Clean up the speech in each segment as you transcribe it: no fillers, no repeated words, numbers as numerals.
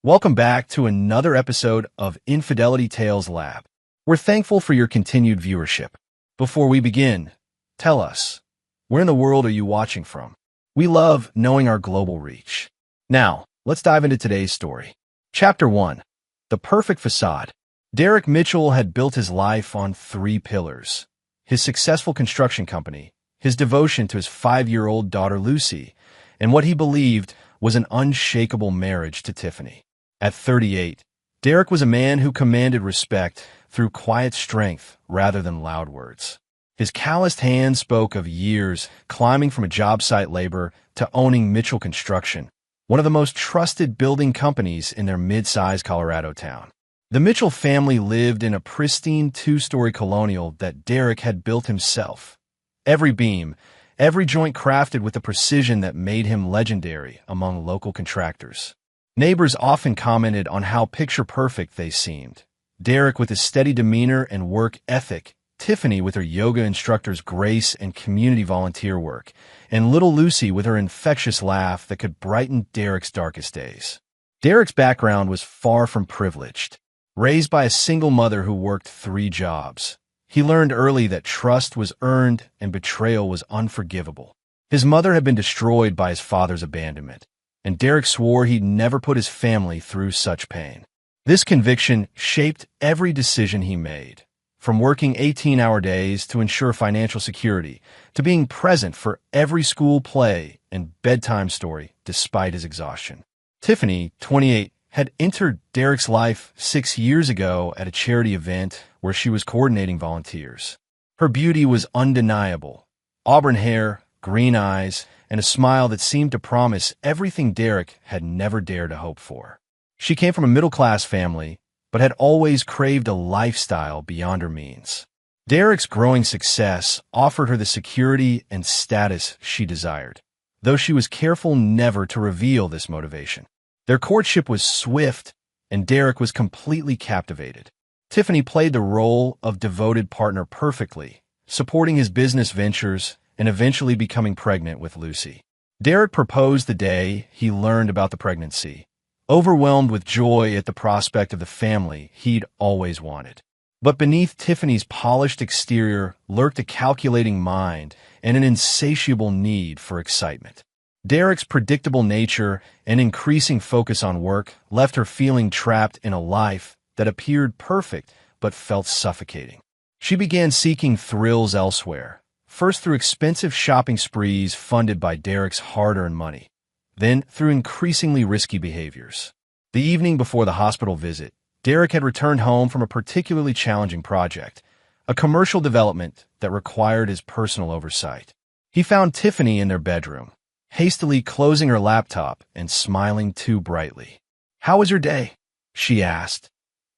Welcome back to another episode of Infidelity Tales Lab. We're thankful for your continued viewership. Before we begin, tell us, where in the world are you watching from? We love knowing our global reach. Now, let's dive into today's story. Chapter 1. The Perfect Facade. Derek Mitchell had built his life on three pillars: his successful construction company, his devotion to his 5-year-old daughter Lucy, and what he believed was an unshakable marriage to Tiffany. At 38, Derek was a man who commanded respect through quiet strength rather than loud words. His calloused hand spoke of years climbing from a job site labor to owning Mitchell Construction, one of the most trusted building companies in their mid-sized Colorado town. The Mitchell family lived in a pristine 2-story colonial that Derek had built himself. Every beam, every joint crafted with a precision that made him legendary among local contractors. Neighbors often commented on how picture-perfect they seemed. Derek with his steady demeanor and work ethic, Tiffany with her yoga instructor's grace and community volunteer work, and little Lucy with her infectious laugh that could brighten Derek's darkest days. Derek's background was far from privileged. Raised by a single mother who worked 3 jobs, he learned early that trust was earned and betrayal was unforgivable. His mother had been destroyed by his father's abandonment, and Derek swore he'd never put his family through such pain. This conviction shaped every decision he made, from working 18-hour days to ensure financial security, to being present for every school play and bedtime story despite his exhaustion. Tiffany, 28, had entered Derek's life 6 years ago at a charity event where she was coordinating volunteers. Her beauty was undeniable: auburn hair, green eyes, and a smile that seemed to promise everything Derek had never dared to hope for. She came from a middle-class family, but had always craved a lifestyle beyond her means. Derek's growing success offered her the security and status she desired, though she was careful never to reveal this motivation. Their courtship was swift, and Derek was completely captivated. Tiffany played the role of devoted partner perfectly, supporting his business ventures and eventually becoming pregnant with Lucy. Derek proposed the day he learned about the pregnancy, overwhelmed with joy at the prospect of the family he'd always wanted. But beneath Tiffany's polished exterior lurked a calculating mind and an insatiable need for excitement. Derek's predictable nature and increasing focus on work left her feeling trapped in a life that appeared perfect but felt suffocating. She began seeking thrills elsewhere, first through expensive shopping sprees funded by Derek's hard-earned money, then through increasingly risky behaviors. The evening before the hospital visit, Derek had returned home from a particularly challenging project, a commercial development that required his personal oversight. He found Tiffany in their bedroom, hastily closing her laptop and smiling too brightly. "How was your day?" she asked,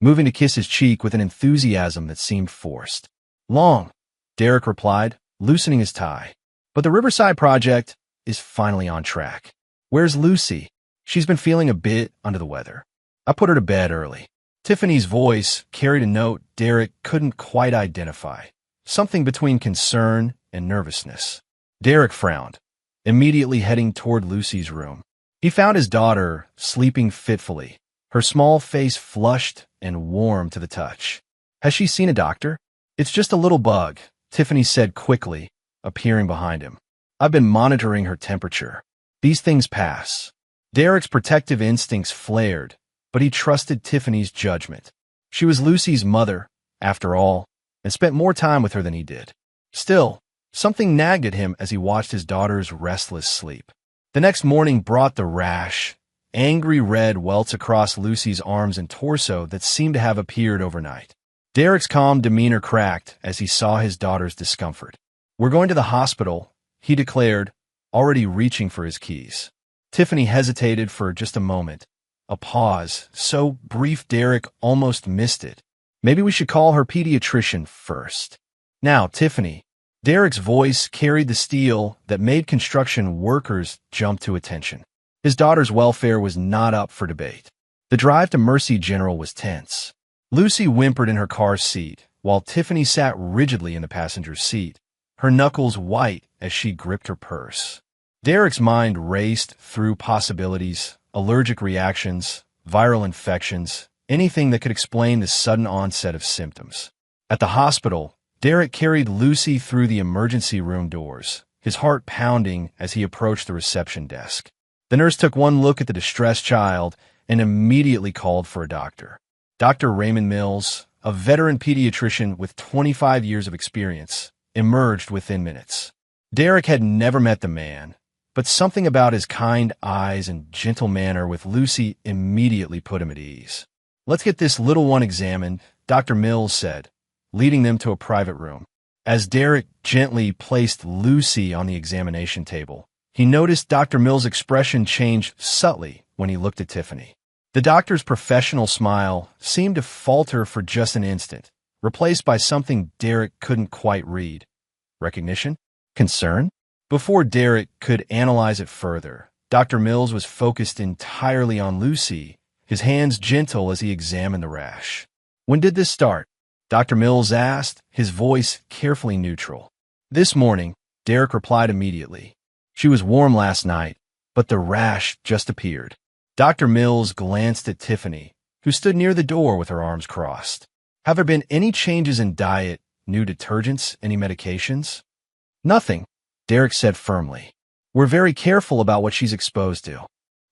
moving to kiss his cheek with an enthusiasm that seemed forced. "Long," Derek replied, loosening his tie. "But the Riverside project is finally on track." "Where's Lucy?" "She's been feeling a bit under the weather. I put her to bed early." Tiffany's voice carried a note Derek couldn't quite identify, something between concern and nervousness. Derek frowned, immediately heading toward Lucy's room. He found his daughter sleeping fitfully, her small face flushed and warm to the touch. "Has she seen a doctor?" "It's just a little bug," Tiffany said quickly, appearing behind him. "I've been monitoring her temperature. These things pass." Derek's protective instincts flared, but he trusted Tiffany's judgment. She was Lucy's mother, after all, and spent more time with her than he did. Still, something nagged at him as he watched his daughter's restless sleep. The next morning brought the rash, angry red welts across Lucy's arms and torso that seemed to have appeared overnight. Derek's calm demeanor cracked as he saw his daughter's discomfort. "We're going to the hospital," he declared, already reaching for his keys. Tiffany hesitated for just a moment, a pause so brief Derek almost missed it. "Maybe we should call her pediatrician first." "Now, Tiffany." Derek's voice carried the steel that made construction workers jump to attention. His daughter's welfare was not up for debate. The drive to Mercy General was tense. Lucy whimpered in her car seat, while Tiffany sat rigidly in the passenger's seat, her knuckles white as she gripped her purse. Derek's mind raced through possibilities: allergic reactions, viral infections, anything that could explain the sudden onset of symptoms. At the hospital, Derek carried Lucy through the emergency room doors, his heart pounding as he approached the reception desk. The nurse took one look at the distressed child and immediately called for a doctor. Dr. Raymond Mills, a veteran pediatrician with 25 years of experience, emerged within minutes. Derek had never met the man, but something about his kind eyes and gentle manner with Lucy immediately put him at ease. "Let's get this little one examined," Dr. Mills said, leading them to a private room. As Derek gently placed Lucy on the examination table, he noticed Dr. Mills' expression change subtly when he looked at Tiffany. The doctor's professional smile seemed to falter for just an instant, replaced by something Derek couldn't quite read. Recognition? Concern? Before Derek could analyze it further, Dr. Mills was focused entirely on Lucy, his hands gentle as he examined the rash. "When did this start?" Dr. Mills asked, his voice carefully neutral. "This morning," Derek replied immediately. "She was warm last night, but the rash just appeared." Dr. Mills glanced at Tiffany, who stood near the door with her arms crossed. "Have there been any changes in diet, new detergents, any medications?" "Nothing," Derek said firmly. "We're very careful about what she's exposed to."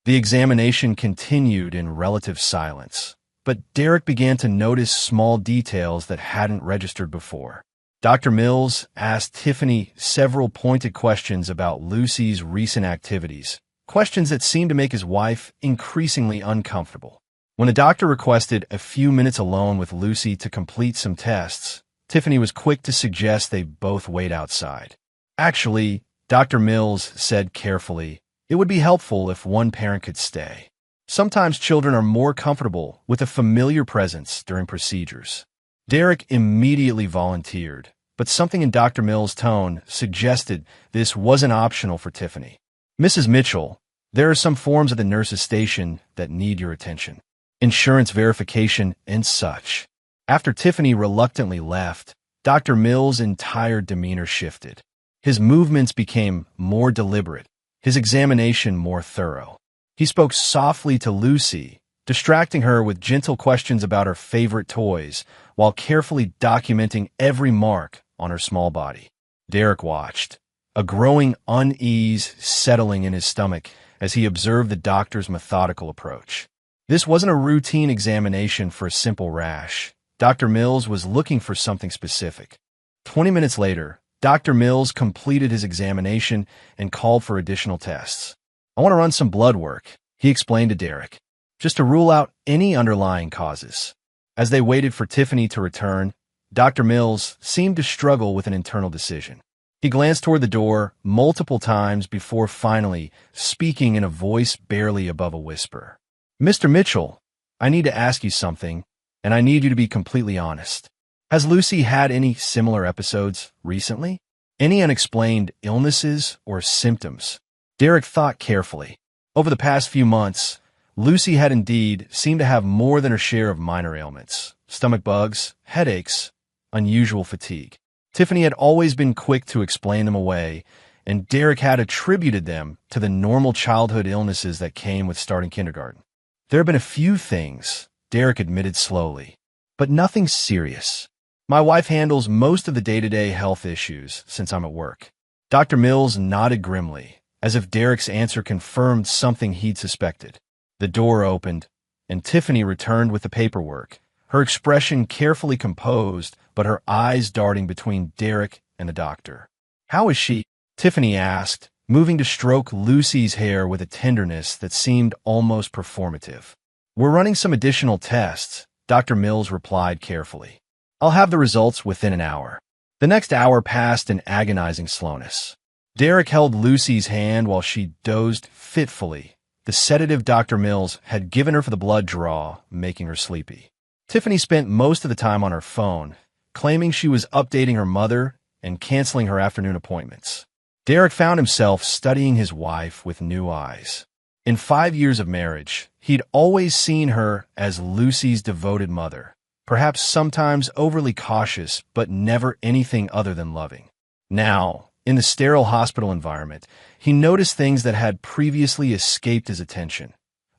The examination continued in relative silence, but Derek began to notice small details that hadn't registered before. Dr. Mills asked Tiffany several pointed questions about Lucy's recent activities, questions that seemed to make his wife increasingly uncomfortable. When the doctor requested a few minutes alone with Lucy to complete some tests, Tiffany was quick to suggest they both wait outside. "Actually," Dr. Mills said carefully, "it would be helpful if one parent could stay. Sometimes children are more comfortable with a familiar presence during procedures." Derek immediately volunteered, but something in Dr. Mills' tone suggested this wasn't optional for Tiffany. "Mrs. Mitchell, there are some forms at the nurse's station that need your attention. Insurance verification and such." After Tiffany reluctantly left, Dr. Mills' entire demeanor shifted. His movements became more deliberate, his examination more thorough. He spoke softly to Lucy, distracting her with gentle questions about her favorite toys, while carefully documenting every mark on her small body. Derek watched, a growing unease settling in his stomach as he observed the doctor's methodical approach. This wasn't a routine examination for a simple rash. Dr. Mills was looking for something specific. 20 minutes later, Dr. Mills completed his examination and called for additional tests. "I want to run some blood work," he explained to Derek, "just to rule out any underlying causes." As they waited for Tiffany to return, Dr. Mills seemed to struggle with an internal decision. He glanced toward the door multiple times before finally speaking in a voice barely above a whisper. "Mr. Mitchell, I need to ask you something, and I need you to be completely honest. Has Lucy had any similar episodes recently? Any unexplained illnesses or symptoms?" Derek thought carefully. Over the past few months, Lucy had indeed seemed to have more than her share of minor ailments, stomach bugs, headaches, unusual fatigue. Tiffany had always been quick to explain them away, and Derek had attributed them to the normal childhood illnesses that came with starting kindergarten. "There have been a few things," Derek admitted slowly, "but nothing serious. My wife handles most of the day-to-day health issues since I'm at work." Dr. Mills nodded grimly, as if Derek's answer confirmed something he'd suspected. The door opened, and Tiffany returned with the paperwork, her expression carefully composed, but her eyes darting between Derek and the doctor. "How is she?" Tiffany asked, moving to stroke Lucy's hair with a tenderness that seemed almost performative. "We're running some additional tests," Dr. Mills replied carefully. "I'll have the results within an hour." The next hour passed in agonizing slowness. Derek held Lucy's hand while she dozed fitfully, the sedative Dr. Mills had given her for the blood draw, making her sleepy. Tiffany spent most of the time on her phone, claiming she was updating her mother and canceling her afternoon appointments. Derek found himself studying his wife with new eyes. In 5 years of marriage, he'd always seen her as Lucy's devoted mother, perhaps sometimes overly cautious, but never anything other than loving. Now, in the sterile hospital environment, he noticed things that had previously escaped his attention.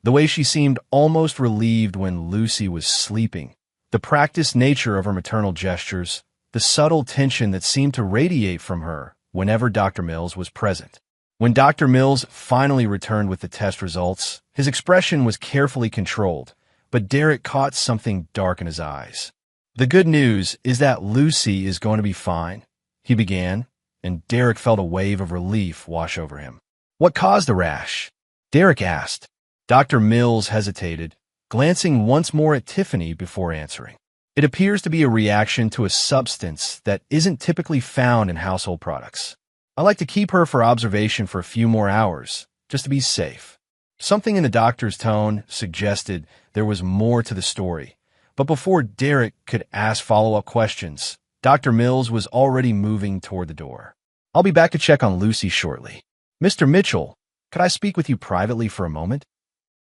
The way she seemed almost relieved when Lucy was sleeping, the practiced nature of her maternal gestures, the subtle tension that seemed to radiate from her whenever Dr. Mills was present. When Dr. Mills finally returned with the test results, his expression was carefully controlled, but Derek caught something dark in his eyes. "The good news is that Lucy is going to be fine," he began, and Derek felt a wave of relief wash over him. "What caused the rash?" Derek asked. Dr. Mills hesitated, glancing once more at Tiffany before answering. "It appears to be a reaction to a substance that isn't typically found in household products. I like to keep her for observation for a few more hours, just to be safe." Something in the doctor's tone suggested there was more to the story, but before Derek could ask follow-up questions, Dr. Mills was already moving toward the door. "I'll be back to check on Lucy shortly. Mr. Mitchell, could I speak with you privately for a moment?"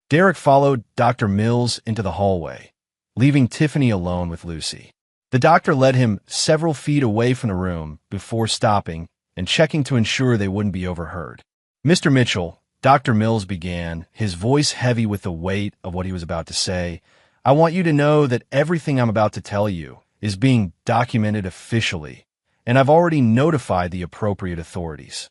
Derek followed Dr. Mills into the hallway, leaving Tiffany alone with Lucy. The doctor led him several feet away from the room before stopping and checking to ensure they wouldn't be overheard. "Mr. Mitchell," Dr. Mills began, his voice heavy with the weight of what he was about to say, "I want you to know that everything I'm about to tell you is being documented officially, and I've already notified the appropriate authorities."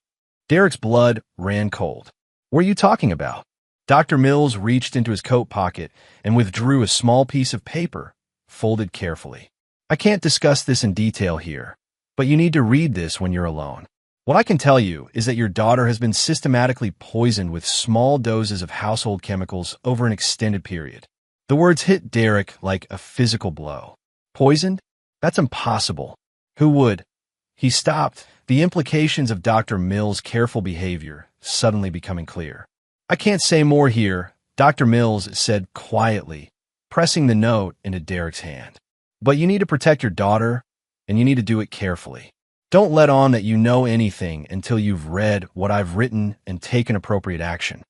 Derek's blood ran cold. "What are you talking about?" Dr. Mills reached into his coat pocket and withdrew a small piece of paper, folded carefully. "I can't discuss this in detail here, but you need to read this when you're alone. What I can tell you is that your daughter has been systematically poisoned with small doses of household chemicals over an extended period." The words hit Derek like a physical blow. "Poisoned? That's impossible. Who would?" He stopped, the implications of Dr. Mills' careful behavior suddenly becoming clear. "I can't say more here," Dr. Mills said quietly, pressing the note into Derek's hand. "But you need to protect your daughter, and you need to do it carefully. Don't let on that you know anything until you've read what I've written and taken appropriate action."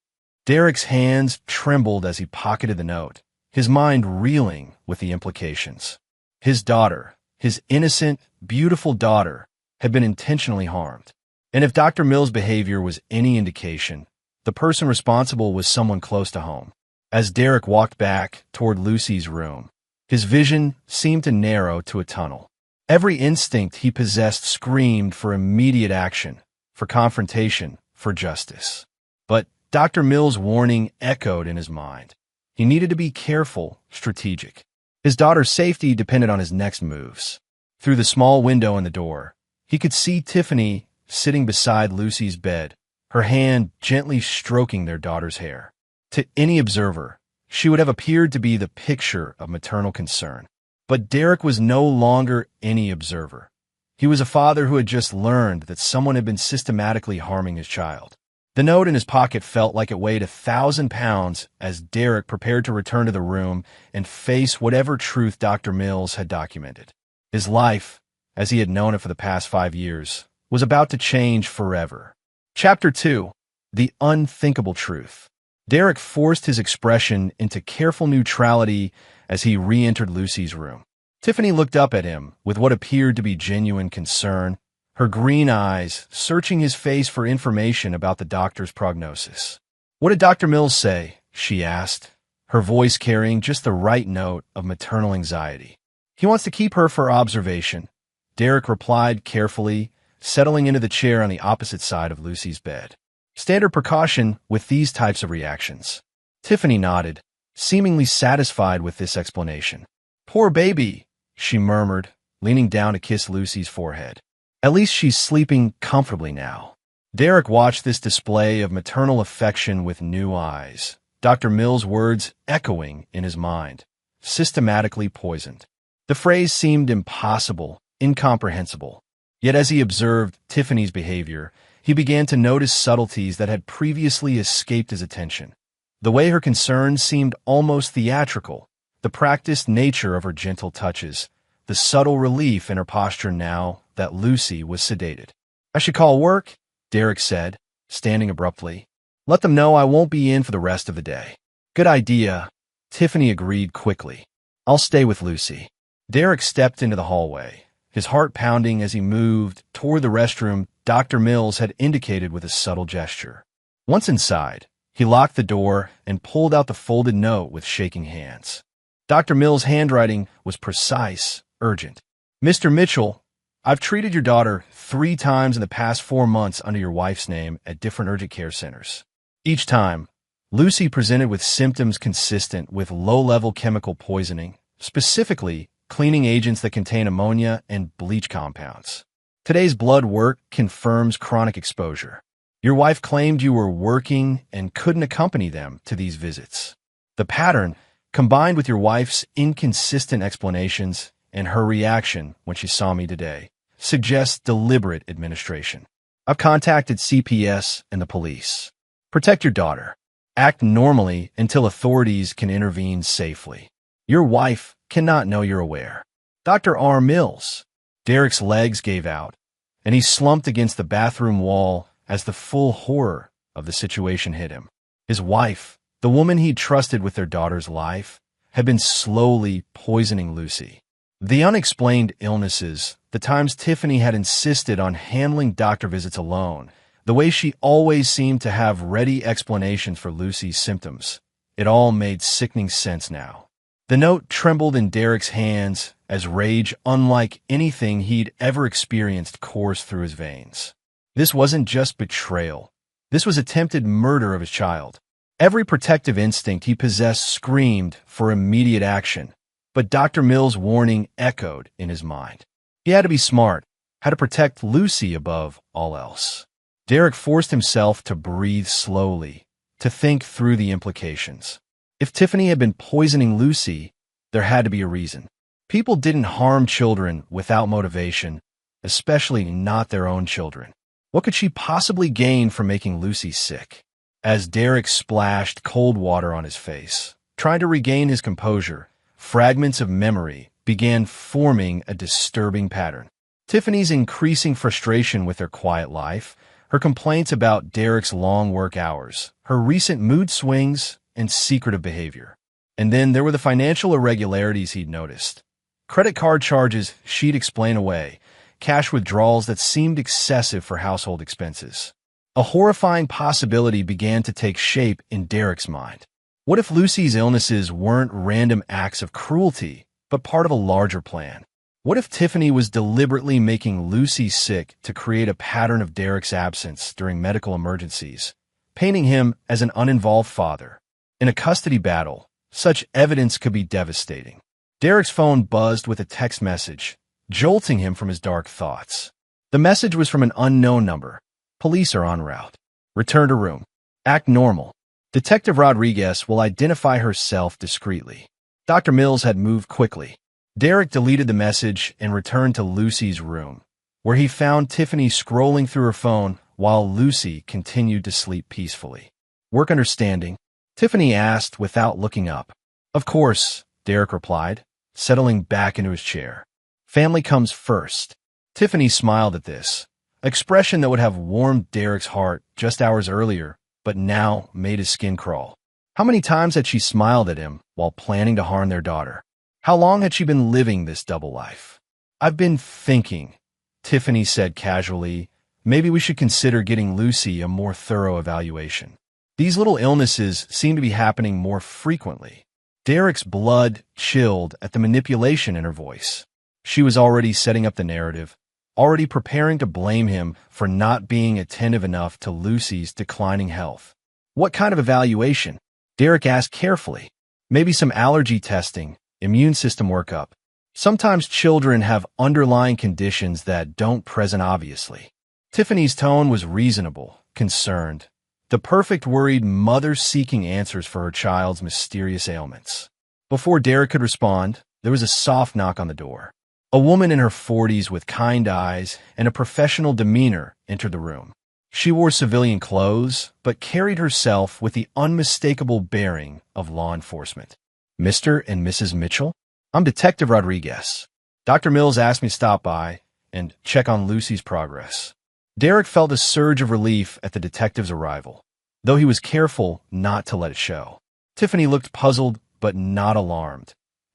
Derek's hands trembled as he pocketed the note, his mind reeling with the implications. His daughter, his innocent, beautiful daughter, had been intentionally harmed. And if Dr. Mills' behavior was any indication, the person responsible was someone close to home. As Derek walked back toward Lucy's room, his vision seemed to narrow to a tunnel. Every instinct he possessed screamed for immediate action, for confrontation, for justice. But Dr. Mills' warning echoed in his mind. He needed to be careful, strategic. His daughter's safety depended on his next moves. Through the small window in the door, he could see Tiffany sitting beside Lucy's bed, her hand gently stroking their daughter's hair. To any observer, she would have appeared to be the picture of maternal concern. But Derek was no longer any observer. He was a father who had just learned that someone had been systematically harming his child. The note in his pocket felt like it weighed 1,000 pounds as Derek prepared to return to the room and face whatever truth Dr. Mills had documented. His life, as he had known it for the past 5 years, was about to change forever. Chapter 2. The Unthinkable Truth. Derek forced his expression into careful neutrality as he re-entered Lucy's room. Tiffany looked up at him with what appeared to be genuine concern, her green eyes searching his face for information about the doctor's prognosis. "What did Dr. Mills say?" she asked, her voice carrying just the right note of maternal anxiety. "He wants to keep her for observation," Derek replied carefully, settling into the chair on the opposite side of Lucy's bed. Standard precaution with these types of reactions. Tiffany nodded, seemingly satisfied with this explanation. "Poor baby," she murmured, leaning down to kiss Lucy's forehead. "At least she's sleeping comfortably now." Derek watched this display of maternal affection with new eyes, Dr. Mills' words echoing in his mind. Systematically poisoned. The phrase seemed impossible, incomprehensible. Yet as he observed Tiffany's behavior, he began to notice subtleties that had previously escaped his attention. The way her concern seemed almost theatrical, the practiced nature of her gentle touches, the subtle relief in her posture now that Lucy was sedated. "I should call work," Derek said, standing abruptly. "Let them know I won't be in for the rest of the day." "Good idea," Tiffany agreed quickly. "I'll stay with Lucy." Derek stepped into the hallway, his heart pounding as he moved toward the restroom Dr. Mills had indicated with a subtle gesture. Once inside, He locked the door and pulled out the folded note with shaking hands. Dr. Mill's handwriting was precise, urgent. Mr. Mitchell, I've treated your daughter 3 times in the past 4 months under your wife's name at different urgent care centers. Each time, Lucy presented with symptoms consistent with low-level chemical poisoning, specifically cleaning agents that contain ammonia and bleach compounds. Today's blood work confirms chronic exposure. Your wife claimed you were working and couldn't accompany them to these visits. The pattern, combined with your wife's inconsistent explanations and her reaction when she saw me today, suggests deliberate administration. I've contacted CPS and the police. Protect your daughter. Act normally until authorities can intervene safely. Your wife cannot know you're aware. Dr. R. Mills. Derek's legs gave out, and he slumped against the bathroom wall as the full horror of the situation hit him. His wife, the woman he'd trusted with their daughter's life, had been slowly poisoning Lucy. The unexplained illnesses, the times Tiffany had insisted on handling doctor visits alone, the way she always seemed to have ready explanations for Lucy's symptoms, it all made sickening sense now. The note trembled in Derek's hands as rage unlike anything he'd ever experienced coursed through his veins. This wasn't just betrayal. This was attempted murder of his child. Every protective instinct he possessed screamed for immediate action, but Dr. Mill's warning echoed in his mind. He had to be smart, had to protect Lucy above all else. Derek forced himself to breathe slowly, to think through the implications. If Tiffany had been poisoning Lucy, there had to be a reason. People didn't harm children without motivation, especially not their own children. What could she possibly gain from making Lucy sick? As Derek splashed cold water on his face, trying to regain his composure, fragments of memory began forming a disturbing pattern. Tiffany's increasing frustration with her quiet life, her complaints about Derek's long work hours, her recent mood swings, and secretive behavior. And then there were the financial irregularities he'd noticed. Credit card charges she'd explain away, cash withdrawals that seemed excessive for household expenses. A horrifying possibility began to take shape in Derek's mind. What if Lucy's illnesses weren't random acts of cruelty, but part of a larger plan? What if Tiffany was deliberately making Lucy sick to create a pattern of Derek's absence during medical emergencies, painting him as an uninvolved father? In a custody battle, such evidence could be devastating. Derek's phone buzzed with a text message, jolting him from his dark thoughts. The message was from an unknown number. Police are en route. Return to room. Act normal. Detective Rodriguez will identify herself discreetly. Dr. Mills had moved quickly. Derek deleted the message and returned to Lucy's room, where he found Tiffany scrolling through her phone while Lucy continued to sleep peacefully. Work understanding? Tiffany asked without looking up. Of course, Derek replied, settling back into his chair. Family comes first. Tiffany smiled at this, expression that would have warmed Derek's heart just hours earlier, but now made his skin crawl. How many times had she smiled at him while planning to harm their daughter? How long had she been living this double life? I've been thinking, Tiffany said casually, maybe we should consider getting Lucy a more thorough evaluation. These little illnesses seem to be happening more frequently. Derek's blood chilled at the manipulation in her voice. She was already setting up the narrative, already preparing to blame him for not being attentive enough to Lucy's declining health. What kind of evaluation? Derek asked carefully. Maybe some allergy testing, immune system workup. Sometimes children have underlying conditions that don't present obviously. Tiffany's tone was reasonable, concerned. The perfect worried mother seeking answers for her child's mysterious ailments. Before Derek could respond, there was a soft knock on the door. A woman in her 40s with kind eyes and a professional demeanor entered the room. She wore civilian clothes, but carried herself with the unmistakable bearing of law enforcement. Mr. and Mrs. Mitchell? I'm Detective Rodriguez. Dr. Mills asked me to stop by and check on Lucy's progress. Derek felt a surge of relief at the detective's arrival, though he was careful not to let it show. Tiffany looked puzzled but not alarmed.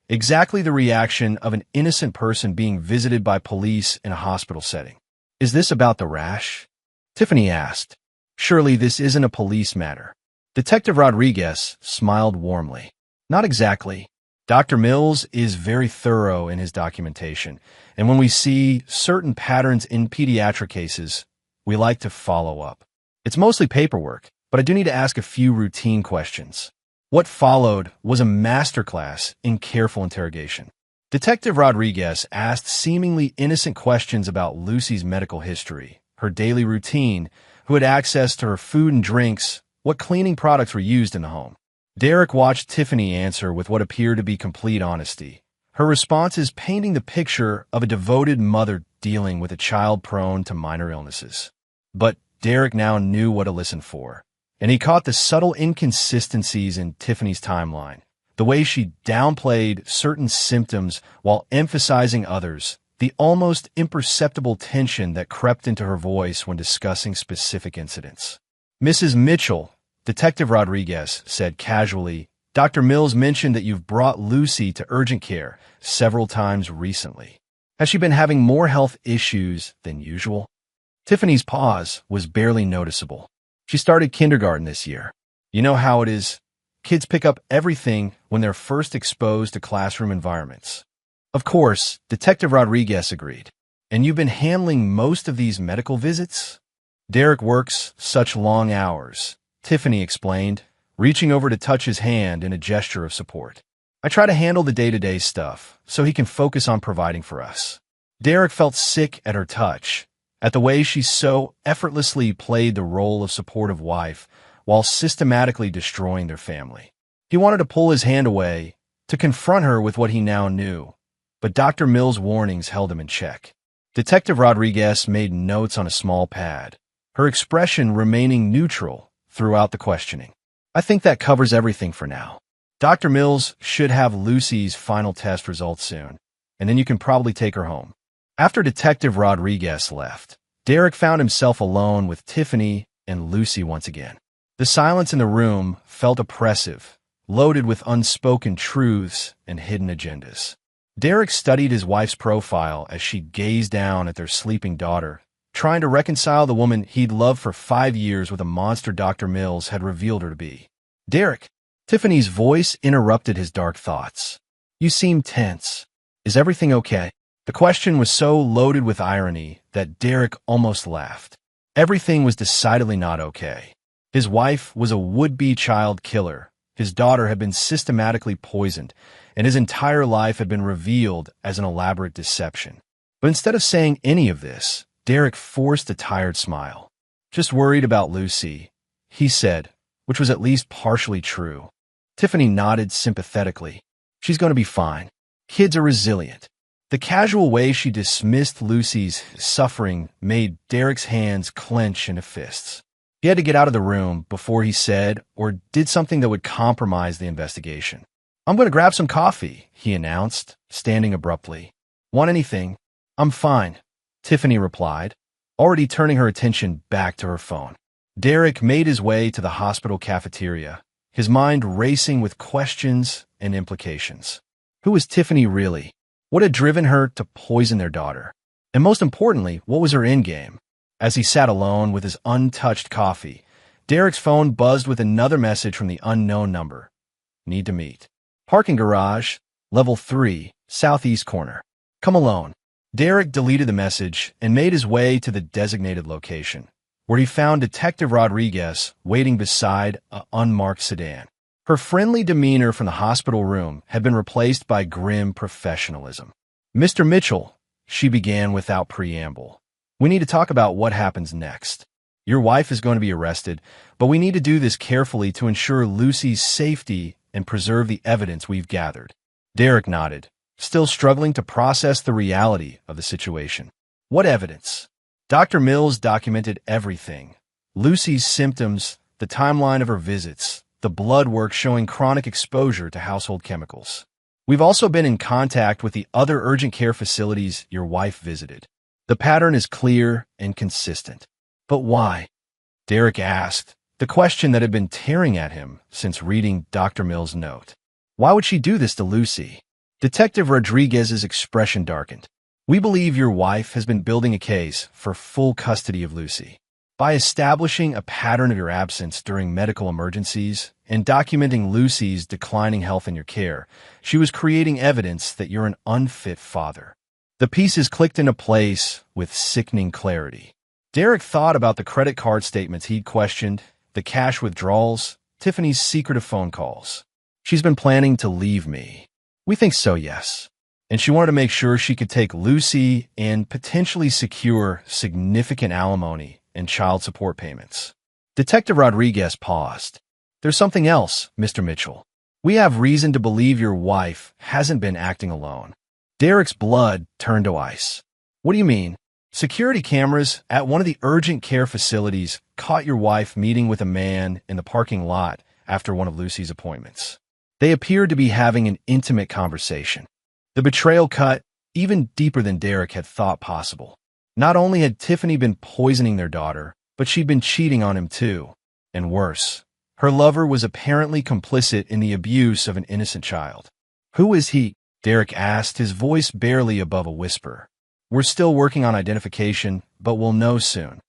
Exactly the reaction of an innocent person being visited by police in a hospital setting. Is this about the rash? Tiffany asked. Surely this isn't a police matter. Detective Rodriguez smiled warmly. Not exactly. Dr. Mills is very thorough in his documentation, and when we see certain patterns in pediatric cases, we like to follow up. It's mostly paperwork, but I do need to ask a few routine questions. What followed was a masterclass in careful interrogation. Detective Rodriguez asked seemingly innocent questions about Lucy's medical history, her daily routine, who had access to her food and drinks, what cleaning products were used in the home. Derek watched Tiffany answer with what appeared to be complete honesty, her responses painting the picture of a devoted mother dealing with a child prone to minor illnesses. But Derek now knew what to listen for, and he caught the subtle inconsistencies in Tiffany's timeline, the way she downplayed certain symptoms while emphasizing others, the almost imperceptible tension that crept into her voice when discussing specific incidents. Mrs. Mitchell, Detective Rodriguez said casually, Dr. Mills mentioned that you've brought Lucy to urgent care several times recently. Has she been having more health issues than usual? Tiffany's pause was barely noticeable. She started kindergarten this year. You know how it is. Kids pick up everything when they're first exposed to classroom environments. Of course, Detective Rodriguez agreed. And you've been handling most of these medical visits? Derek works such long hours, Tiffany explained, reaching over to touch his hand in a gesture of support. I try to handle the day-to-day stuff so he can focus on providing for us. Derek felt sick at her touch, at the way she so effortlessly played the role of supportive wife while systematically destroying their family. He wanted to pull his hand away, to confront her with what he now knew, but Dr. Mills' warnings held him in check. Detective Rodriguez made notes on a small pad, her expression remaining neutral throughout the questioning. I think that covers everything for now. Dr. Mills should have Lucy's final test results soon, and then you can probably take her home. After Detective Rodriguez left, Derek found himself alone with Tiffany and Lucy once again. The silence in the room felt oppressive, loaded with unspoken truths and hidden agendas. Derek studied his wife's profile as she gazed down at their sleeping daughter, trying to reconcile the woman he'd loved for 5 years with a monster Dr. Mills had revealed her to be. Derek, Tiffany's voice interrupted his dark thoughts. You seem tense. Is everything okay? The question was so loaded with irony that Derek almost laughed. Everything was decidedly not okay. His wife was a would-be child killer. His daughter had been systematically poisoned, and his entire life had been revealed as an elaborate deception. But instead of saying any of this, Derek forced a tired smile. Just worried about Lucy, he said, which was at least partially true. Tiffany nodded sympathetically. She's going to be fine. Kids are resilient. The casual way she dismissed Lucy's suffering made Derek's hands clench into fists. He had to get out of the room before he said or did something that would compromise the investigation. I'm going to grab some coffee, he announced, standing abruptly. Want anything? I'm fine, Tiffany replied, already turning her attention back to her phone. Derek made his way to the hospital cafeteria, his mind racing with questions and implications. Who was Tiffany really? What had driven her to poison their daughter? And most importantly, what was her endgame? As he sat alone with his untouched coffee, Derek's phone buzzed with another message from the unknown number. Need to meet. Parking garage, level 3, southeast corner. Come alone. Derek deleted the message and made his way to the designated location, where he found Detective Rodriguez waiting beside an unmarked sedan. Her friendly demeanor from the hospital room had been replaced by grim professionalism. Mr. Mitchell, she began without preamble. We need to talk about what happens next. Your wife is going to be arrested, but we need to do this carefully to ensure Lucy's safety and preserve the evidence we've gathered. Derek nodded, still struggling to process the reality of the situation. What evidence? Dr. Mills documented everything. Lucy's symptoms, the timeline of her visits, the blood work showing chronic exposure to household chemicals. We've also been in contact with the other urgent care facilities your wife visited. The pattern is clear and consistent. But why? Derek asked, the question that had been tearing at him since reading Dr. Mills' note. Why would she do this to Lucy? Detective Rodriguez's expression darkened. We believe your wife has been building a case for full custody of Lucy. By establishing a pattern of your absence during medical emergencies and documenting Lucy's declining health in your care, she was creating evidence that you're an unfit father. The pieces clicked into place with sickening clarity. Derek thought about the credit card statements he'd questioned, the cash withdrawals, Tiffany's secretive phone calls. She's been planning to leave me. We think so, yes. And she wanted to make sure she could take Lucy and potentially secure significant alimony and child support payments. Detective Rodriguez paused. There's something else, Mr. Mitchell. We have reason to believe your wife hasn't been acting alone. Derek's blood turned to ice. What do you mean? Security cameras at one of the urgent care facilities caught your wife meeting with a man in the parking lot after one of Lucy's appointments. They appeared to be having an intimate conversation. The betrayal cut even deeper than Derek had thought possible. Not only had Tiffany been poisoning their daughter, but she'd been cheating on him too. And worse, her lover was apparently complicit in the abuse of an innocent child. Who is he? Derek asked, his voice barely above a whisper. We're still working on identification, but we'll know soon.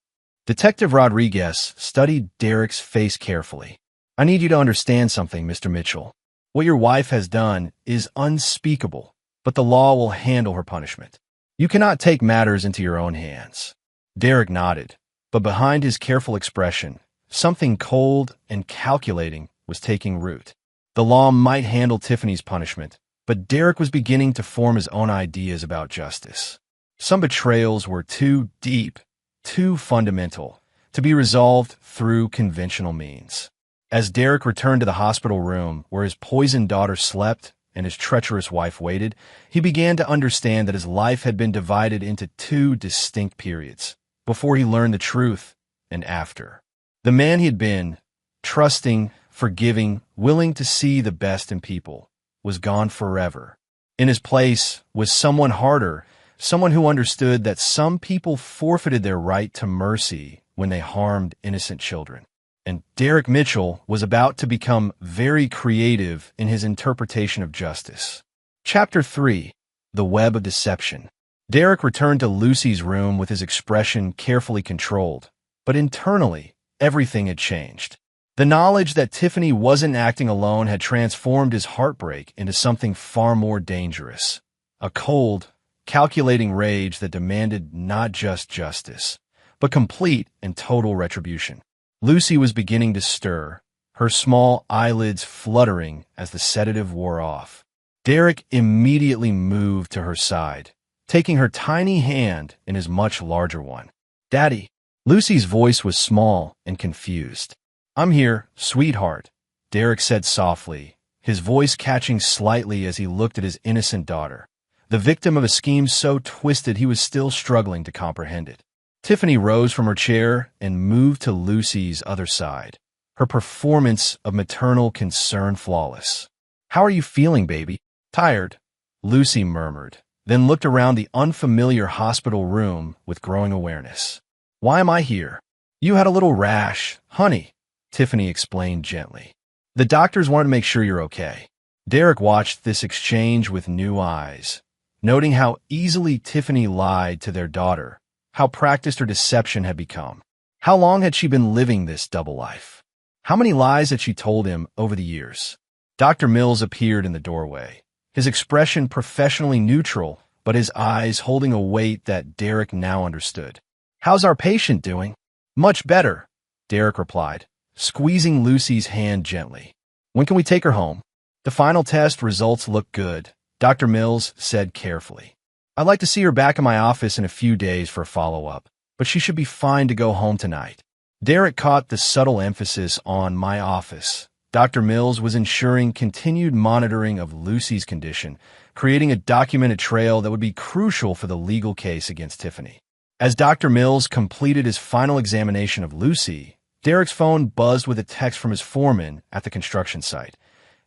Detective Rodriguez studied Derek's face carefully. I need you to understand something, Mr. Mitchell. What your wife has done is unspeakable, but the law will handle her punishment. You cannot take matters into your own hands. Derek nodded, but behind his careful expression, something cold and calculating was taking root. The law might handle Tiffany's punishment, but Derek was beginning to form his own ideas about justice. Some betrayals were too deep, too fundamental, to be resolved through conventional means. As Derek returned to the hospital room where his poisoned daughter slept and his treacherous wife waited, he began to understand that his life had been divided into two distinct periods, before he learned the truth and after. The man he had been, trusting, forgiving, willing to see the best in people, was gone forever. In his place was someone harder, someone who understood that some people forfeited their right to mercy when they harmed innocent children. And Derek Mitchell was about to become very creative in his interpretation of justice. Chapter 3. The Web of Deception. Derek returned to Lucy's room with his expression carefully controlled, but internally, everything had changed. The knowledge that Tiffany wasn't acting alone had transformed his heartbreak into something far more dangerous. A cold, calculating rage that demanded not just justice, but complete and total retribution. Lucy was beginning to stir, her small eyelids fluttering as the sedative wore off. Derek immediately moved to her side, taking her tiny hand in his much larger one. Daddy. Lucy's voice was small and confused. I'm here, sweetheart, Derek said softly, his voice catching slightly as he looked at his innocent daughter, the victim of a scheme so twisted he was still struggling to comprehend it. Tiffany rose from her chair and moved to Lucy's other side, her performance of maternal concern flawless. How are you feeling, baby? Tired, Lucy murmured, then looked around the unfamiliar hospital room with growing awareness. Why am I here? You had a little rash, honey, Tiffany explained gently. The doctors wanted to make sure you're okay. Derek watched this exchange with new eyes, noting how easily Tiffany lied to their daughter, how practiced her deception had become. How long had she been living this double life? How many lies had she told him over the years? Dr. Mills appeared in the doorway, his expression professionally neutral, but his eyes holding a weight that Derek now understood. How's our patient doing? Much better, Derek replied, squeezing Lucy's hand gently. When can we take her home? The final test results look good, Dr. Mills said carefully. I'd like to see her back in my office in a few days for a follow-up, but she should be fine to go home tonight. Derek caught the subtle emphasis on my office. Dr. Mills was ensuring continued monitoring of Lucy's condition, creating a documented trail that would be crucial for the legal case against Tiffany. As Dr. Mills completed his final examination of Lucy, Derek's phone buzzed with a text from his foreman at the construction site.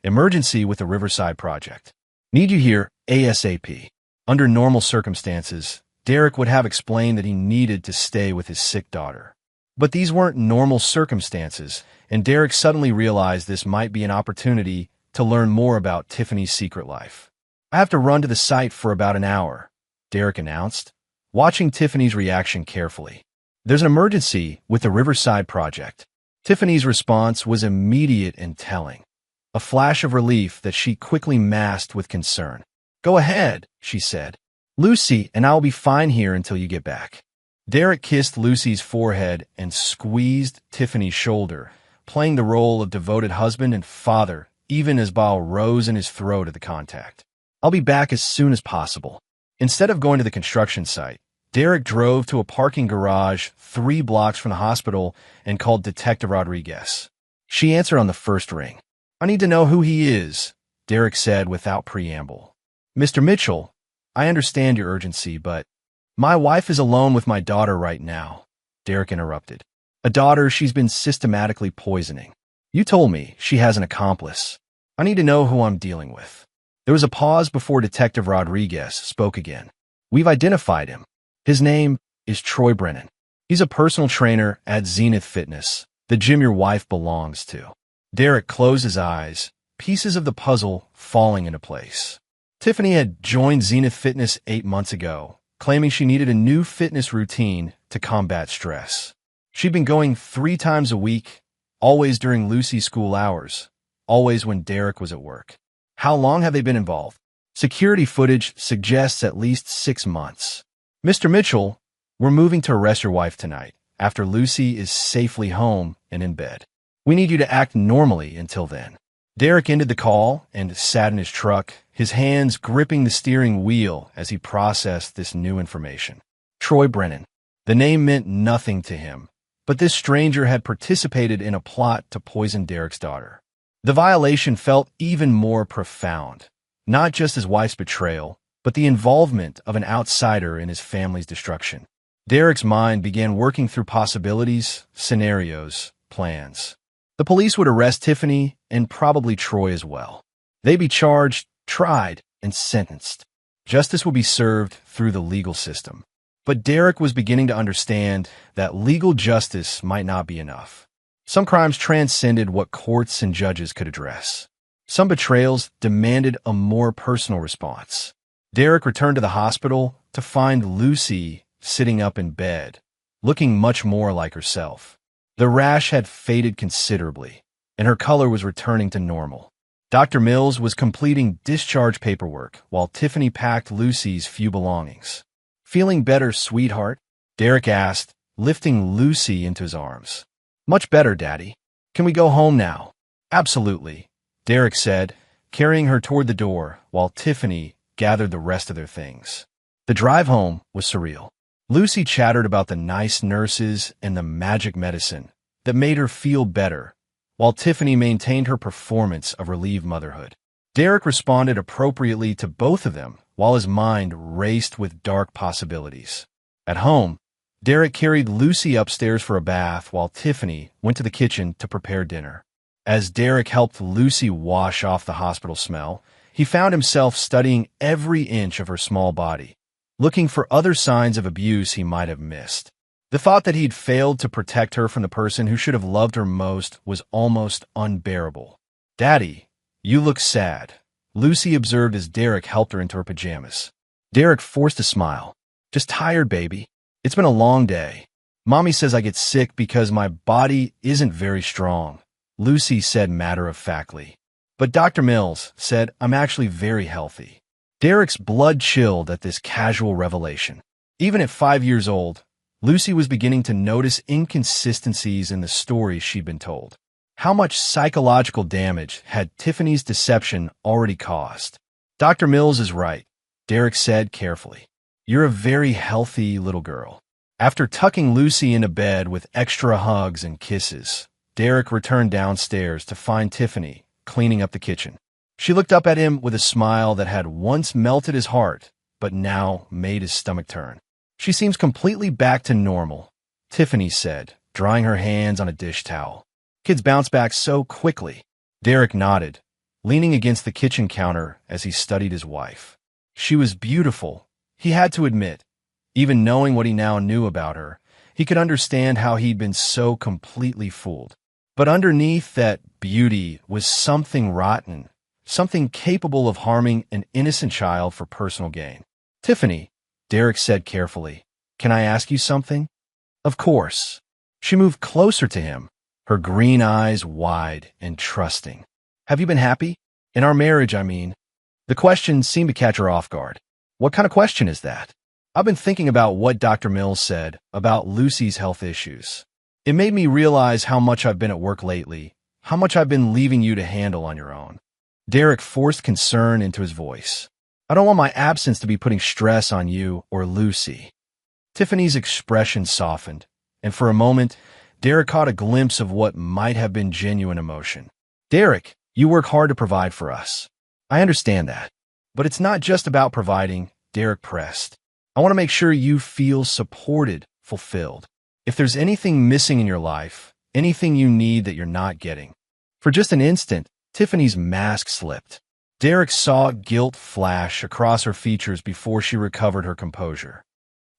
Emergency with the Riverside project. Need you here ASAP. Under normal circumstances, Derek would have explained that he needed to stay with his sick daughter. But these weren't normal circumstances, and Derek suddenly realized this might be an opportunity to learn more about Tiffany's secret life. I have to run to the site for about an hour, Derek announced, watching Tiffany's reaction carefully. There's an emergency with the Riverside project. Tiffany's response was immediate and telling, a flash of relief that she quickly masked with concern. Go ahead, she said. Lucy and I'll be fine here until you get back. Derek kissed Lucy's forehead and squeezed Tiffany's shoulder, playing the role of devoted husband and father, even as bile rose in his throat at the contact. I'll be back as soon as possible. Instead of going to the construction site, Derek drove to a parking garage 3 blocks from the hospital and called Detective Rodriguez. She answered on the first ring. I need to know who he is, Derek said without preamble. Mr. Mitchell, I understand your urgency, but my wife is alone with my daughter right now, Derek interrupted. A daughter she's been systematically poisoning. You told me she has an accomplice. I need to know who I'm dealing with. There was a pause before Detective Rodriguez spoke again. We've identified him. His name is Troy Brennan. He's a personal trainer at Zenith Fitness, the gym your wife belongs to. Derek closed his eyes, pieces of the puzzle falling into place. Tiffany had joined Zenith Fitness 8 months ago, claiming she needed a new fitness routine to combat stress. She'd been going 3 times a week, always during Lucy's school hours, always when Derek was at work. How long have they been involved? Security footage suggests at least 6 months. Mr. Mitchell, we're moving to arrest your wife tonight, after Lucy is safely home and in bed. We need you to act normally until then. Derek ended the call and sat in his truck, his hands gripping the steering wheel as he processed this new information. Troy Brennan. The name meant nothing to him, but this stranger had participated in a plot to poison Derek's daughter. The violation felt even more profound, not just his wife's betrayal, but the involvement of an outsider in his family's destruction. Derek's mind began working through possibilities, scenarios, plans. The police would arrest Tiffany and probably Troy as well. They'd be charged, tried, and sentenced. Justice would be served through the legal system. But Derek was beginning to understand that legal justice might not be enough. Some crimes transcended what courts and judges could address. Some betrayals demanded a more personal response. Derek returned to the hospital to find Lucy sitting up in bed, looking much more like herself. The rash had faded considerably, and her color was returning to normal. Dr. Mills was completing discharge paperwork while Tiffany packed Lucy's few belongings. Feeling better, sweetheart? Derek asked, lifting Lucy into his arms. Much better, Daddy. Can we go home now? Absolutely, Derek said, carrying her toward the door while Tiffany gathered the rest of their things. The drive home was surreal. Lucy chattered about the nice nurses and the magic medicine that made her feel better, while Tiffany maintained her performance of relieved motherhood. Derek responded appropriately to both of them, while his mind raced with dark possibilities. At home, Derek carried Lucy upstairs for a bath while Tiffany went to the kitchen to prepare dinner. As Derek helped Lucy wash off the hospital smell, he found himself studying every inch of her small body, looking for other signs of abuse he might have missed. The thought that he'd failed to protect her from the person who should have loved her most was almost unbearable. Daddy, you look sad, Lucy observed as Derek helped her into her pajamas. Derek forced a smile. Just tired, baby. It's been a long day. Mommy says I get sick because my body isn't very strong, Lucy said matter-of-factly. But Dr. Mills said I'm actually very healthy. Derek's blood chilled at this casual revelation. Even at 5 years old, Lucy was beginning to notice inconsistencies in the stories she'd been told. How much psychological damage had Tiffany's deception already caused? Dr. Mills is right, Derek said carefully. You're a very healthy little girl. After tucking Lucy into bed with extra hugs and kisses, Derek returned downstairs to find Tiffany cleaning up the kitchen. She looked up at him with a smile that had once melted his heart, but now made his stomach turn. She seems completely back to normal, Tiffany said, drying her hands on a dish towel. Kids bounce back so quickly. Derek nodded, leaning against the kitchen counter as he studied his wife. She was beautiful, he had to admit. Even knowing what he now knew about her, he could understand how he'd been so completely fooled. But underneath that beauty was something rotten, something capable of harming an innocent child for personal gain. Tiffany, Derek said carefully, can I ask you something? Of course. She moved closer to him, her green eyes wide and trusting. Have you been happy? In our marriage, I mean. The question seemed to catch her off guard. What kind of question is that? I've been thinking about what Dr. Mills said about Lucy's health issues. It made me realize how much I've been at work lately, how much I've been leaving you to handle on your own. Derek forced concern into his voice. I don't want my absence to be putting stress on you or Lucy. Tiffany's expression softened, and for a moment, Derek caught a glimpse of what might have been genuine emotion. Derek, you work hard to provide for us. I understand that. But it's not just about providing, Derek pressed. I want to make sure you feel supported, fulfilled. If there's anything missing in your life, anything you need that you're not getting. For just an instant, Tiffany's mask slipped. Derek saw guilt flash across her features before she recovered her composure.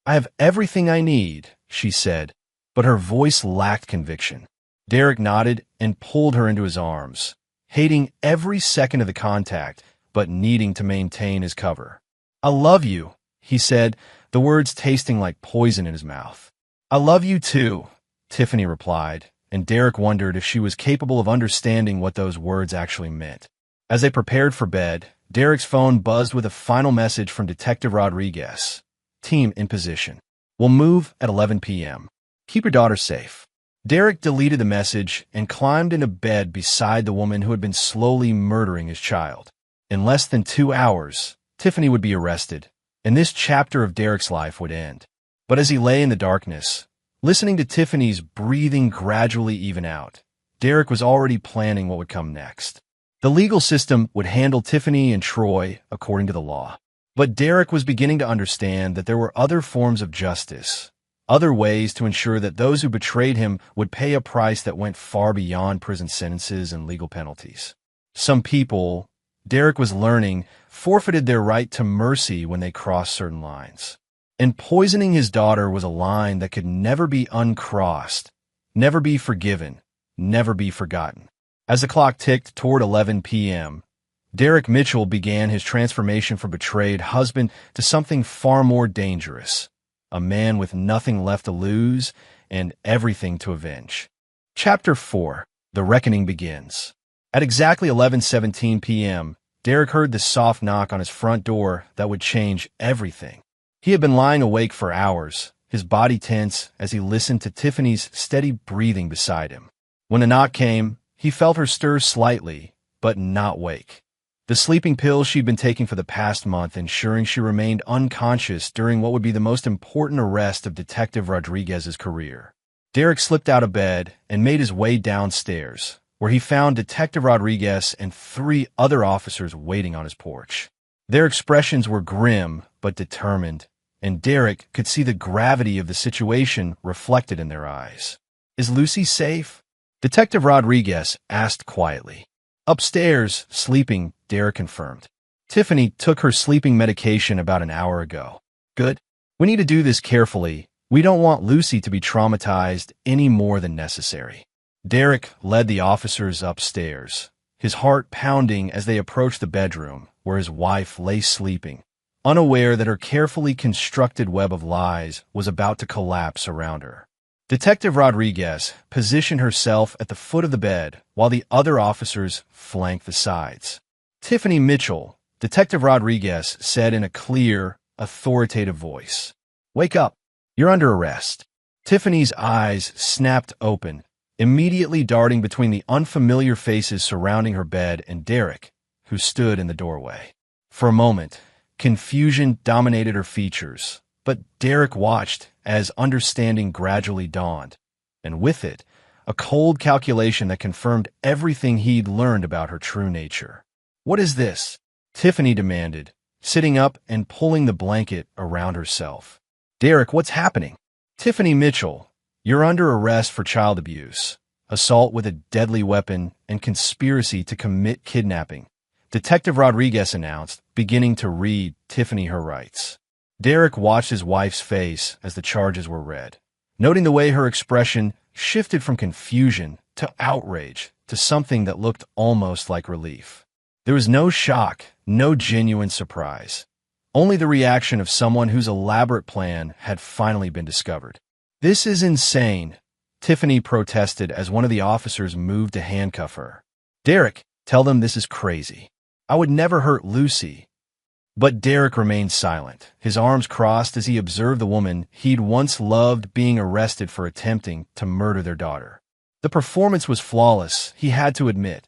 I have everything I need, she said, but her voice lacked conviction. Derek nodded and pulled her into his arms, hating every second of the contact, but needing to maintain his cover. I love you, he said, the words tasting like poison in his mouth. I love you too, Tiffany replied, and Derek wondered if she was capable of understanding what those words actually meant. As they prepared for bed, Derek's phone buzzed with a final message from Detective Rodriguez. Team in position. We'll move at 11 p.m. Keep your daughter safe. Derek deleted the message and climbed into bed beside the woman who had been slowly murdering his child. In less than 2 hours, Tiffany would be arrested, and this chapter of Derek's life would end. But as he lay in the darkness, listening to Tiffany's breathing gradually even out, Derek was already planning what would come next. The legal system would handle Tiffany and Troy according to the law. But Derek was beginning to understand that there were other forms of justice, other ways to ensure that those who betrayed him would pay a price that went far beyond prison sentences and legal penalties. Some people, Derek was learning, forfeited their right to mercy when they crossed certain lines. And poisoning his daughter was a line that could never be uncrossed, never be forgiven, never be forgotten. As the clock ticked toward 11 p.m., Derek Mitchell began his transformation from betrayed husband to something far more dangerous, a man with nothing left to lose and everything to avenge. Chapter 4. The Reckoning Begins. At exactly 11:17 p.m., Derek heard the soft knock on his front door that would change everything. He had been lying awake for hours, his body tense as he listened to Tiffany's steady breathing beside him. When the knock came, he felt her stir slightly, but not wake. The sleeping pills she'd been taking for the past month, ensuring she remained unconscious during what would be the most important arrest of Detective Rodriguez's career. Derek slipped out of bed and made his way downstairs, where he found Detective Rodriguez and 3 other officers waiting on his porch. Their expressions were grim but determined, and Derek could see the gravity of the situation reflected in their eyes. Is Lucy safe? Detective Rodriguez asked quietly. Upstairs, sleeping, Derek confirmed. Tiffany took her sleeping medication about an hour ago. Good. We need to do this carefully. We don't want Lucy to be traumatized any more than necessary. Derek led the officers upstairs, his heart pounding as they approached the bedroom where his wife lay sleeping, unaware that her carefully constructed web of lies was about to collapse around her. Detective Rodriguez positioned herself at the foot of the bed while the other officers flanked the sides. Tiffany Mitchell, Detective Rodriguez said in a clear, authoritative voice. Wake up. You're under arrest. Tiffany's eyes snapped open, immediately darting between the unfamiliar faces surrounding her bed and Derek, who stood in the doorway. For a moment, confusion dominated her features, but Derek watched as understanding gradually dawned, and with it, a cold calculation that confirmed everything he'd learned about her true nature. What is this? Tiffany demanded, sitting up and pulling the blanket around herself. Derek, what's happening? Tiffany Mitchell, you're under arrest for child abuse, assault with a deadly weapon, and conspiracy to commit kidnapping, Detective Rodriguez announced, beginning to read Tiffany her rights. Derek watched his wife's face as the charges were read, noting the way her expression shifted from confusion to outrage to something that looked almost like relief. There was no shock, no genuine surprise, only the reaction of someone whose elaborate plan had finally been discovered. "This is insane," Tiffany protested as one of the officers moved to handcuff her. "Derek, tell them this is crazy. I would never hurt Lucy." But Derek remained silent, his arms crossed as he observed the woman he'd once loved being arrested for attempting to murder their daughter. The performance was flawless, he had to admit.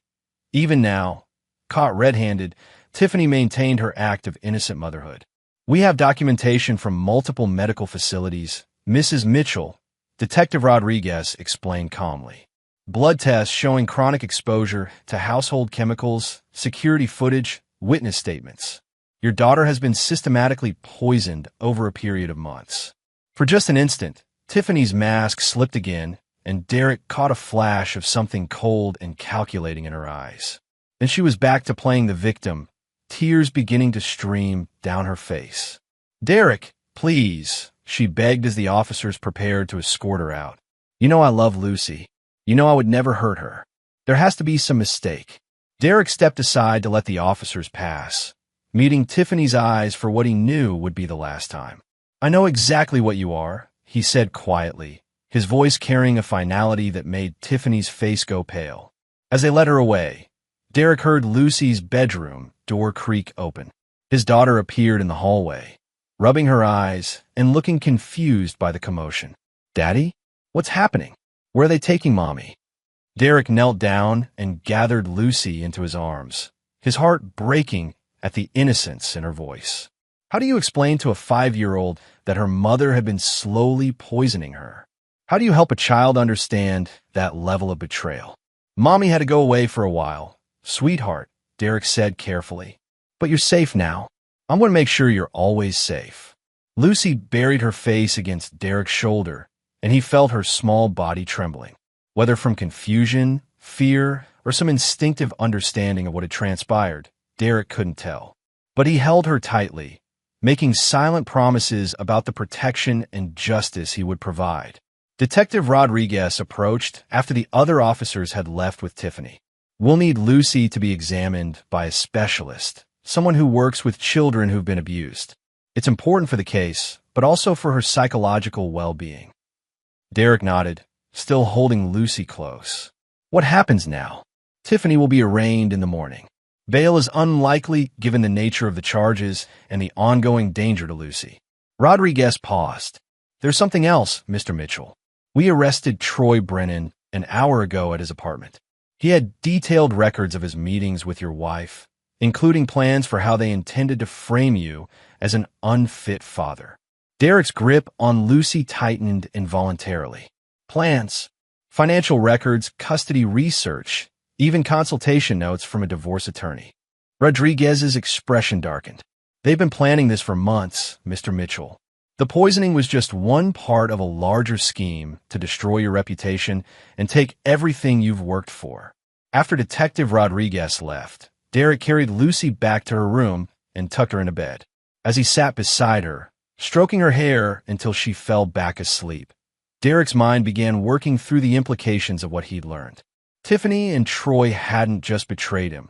Even now, caught red-handed, Tiffany maintained her act of innocent motherhood. "We have documentation from multiple medical facilities," Mrs. Mitchell, Detective Rodriguez explained calmly. "Blood tests showing chronic exposure to household chemicals, security footage, witness statements. Your daughter has been systematically poisoned over a period of months." For just an instant, Tiffany's mask slipped again, and Derek caught a flash of something cold and calculating in her eyes. Then she was back to playing the victim, tears beginning to stream down her face. "Derek, please," she begged as the officers prepared to escort her out. "You know I love Lucy. You know I would never hurt her. There has to be some mistake." Derek stepped aside to let the officers pass, meeting Tiffany's eyes for what he knew would be the last time. "I know exactly what you are," he said quietly, his voice carrying a finality that made Tiffany's face go pale. As they led her away, Derek heard Lucy's bedroom door creak open. His daughter appeared in the hallway, rubbing her eyes and looking confused by the commotion. "Daddy? What's happening? Where are they taking Mommy?" Derek knelt down and gathered Lucy into his arms, his heart breaking at the innocence in her voice. How do you explain to a 5-year-old that her mother had been slowly poisoning her? How do you help a child understand that level of betrayal? "Mommy had to go away for a while, sweetheart," Derek said carefully. "But you're safe now. I'm going to make sure you're always safe." Lucy buried her face against Derek's shoulder, and he felt her small body trembling. Whether from confusion, fear, or some instinctive understanding of what had transpired, Derek couldn't tell. But he held her tightly, making silent promises about the protection and justice he would provide. Detective Rodriguez approached after the other officers had left with Tiffany. "We'll need Lucy to be examined by a specialist, someone who works with children who've been abused. It's important for the case, but also for her psychological well-being." Derek nodded, still holding Lucy close. "What happens now?" "Tiffany will be arraigned in the morning. Bail is unlikely given the nature of the charges and the ongoing danger to Lucy." Rodriguez paused. "There's something else, Mr. Mitchell. We arrested Troy Brennan an hour ago at his apartment. He had detailed records of his meetings with your wife, including plans for how they intended to frame you as an unfit father." Derek's grip on Lucy tightened involuntarily. "Plans, financial records, custody research, even consultation notes from a divorce attorney." Rodriguez's expression darkened. "They've been planning this for months, Mr. Mitchell. The poisoning was just one part of a larger scheme to destroy your reputation and take everything you've worked for." After Detective Rodriguez left, Derek carried Lucy back to her room and tucked her into bed. As he sat beside her, stroking her hair until she fell back asleep, Derek's mind began working through the implications of what he'd learned. Tiffany and Troy hadn't just betrayed him.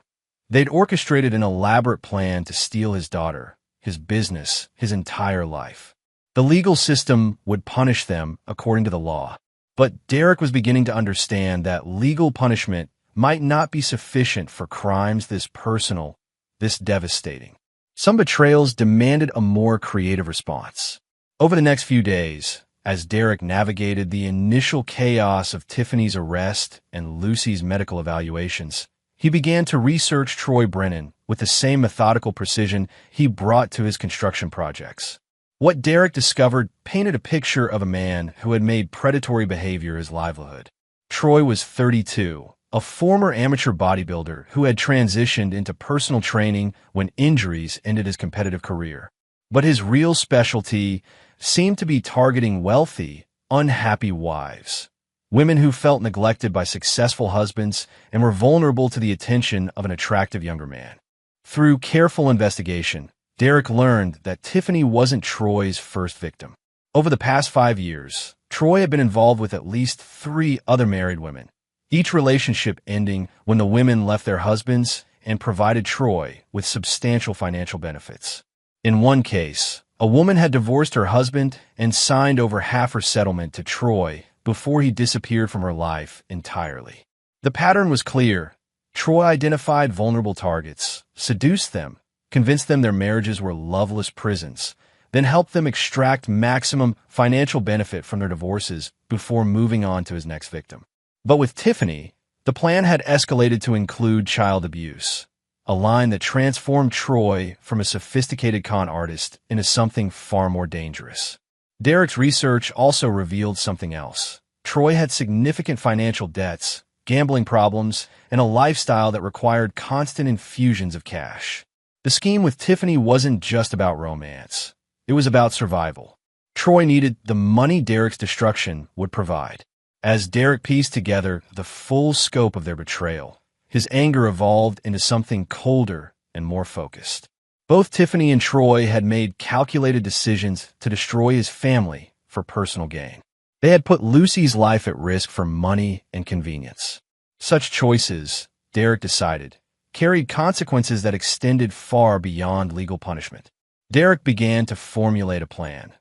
They'd orchestrated an elaborate plan to steal his daughter, his business, his entire life. The legal system would punish them according to the law. But Derek was beginning to understand that legal punishment might not be sufficient for crimes this personal, this devastating. Some betrayals demanded a more creative response. Over the next few days, as Derek navigated the initial chaos of Tiffany's arrest and Lucy's medical evaluations, he began to research Troy Brennan with the same methodical precision he brought to his construction projects. What Derek discovered painted a picture of a man who had made predatory behavior his livelihood. Troy was 32, a former amateur bodybuilder who had transitioned into personal training when injuries ended his competitive career. But his real specialty seemed to be targeting wealthy, unhappy wives, women who felt neglected by successful husbands and were vulnerable to the attention of an attractive younger man. Through careful investigation, Derek learned that Tiffany wasn't Troy's first victim. Over the past 5 years, Troy had been involved with at least 3 other married women, each relationship ending when the women left their husbands and provided Troy with substantial financial benefits. In one case, A woman had divorced her husband and signed over half her settlement to Troy before he disappeared from her life entirely. The pattern was clear. Troy identified vulnerable targets, seduced them, convinced them their marriages were loveless prisons, then helped them extract maximum financial benefit from their divorces before moving on to his next victim. But with Tiffany, the plan had escalated to include child abuse, a line that transformed Troy from a sophisticated con artist into something far more dangerous. Derek's research also revealed something else. Troy had significant financial debts, gambling problems, and a lifestyle that required constant infusions of cash. The scheme with Tiffany wasn't just about romance. It was about survival. Troy needed the money Derek's destruction would provide. As Derek pieced together the full scope of their betrayal, his anger evolved into something colder and more focused. Both Tiffany and Troy had made calculated decisions to destroy his family for personal gain. They had put Lucy's life at risk for money and convenience. Such choices, Derek decided, carried consequences that extended far beyond legal punishment. Derek began to formulate a plan,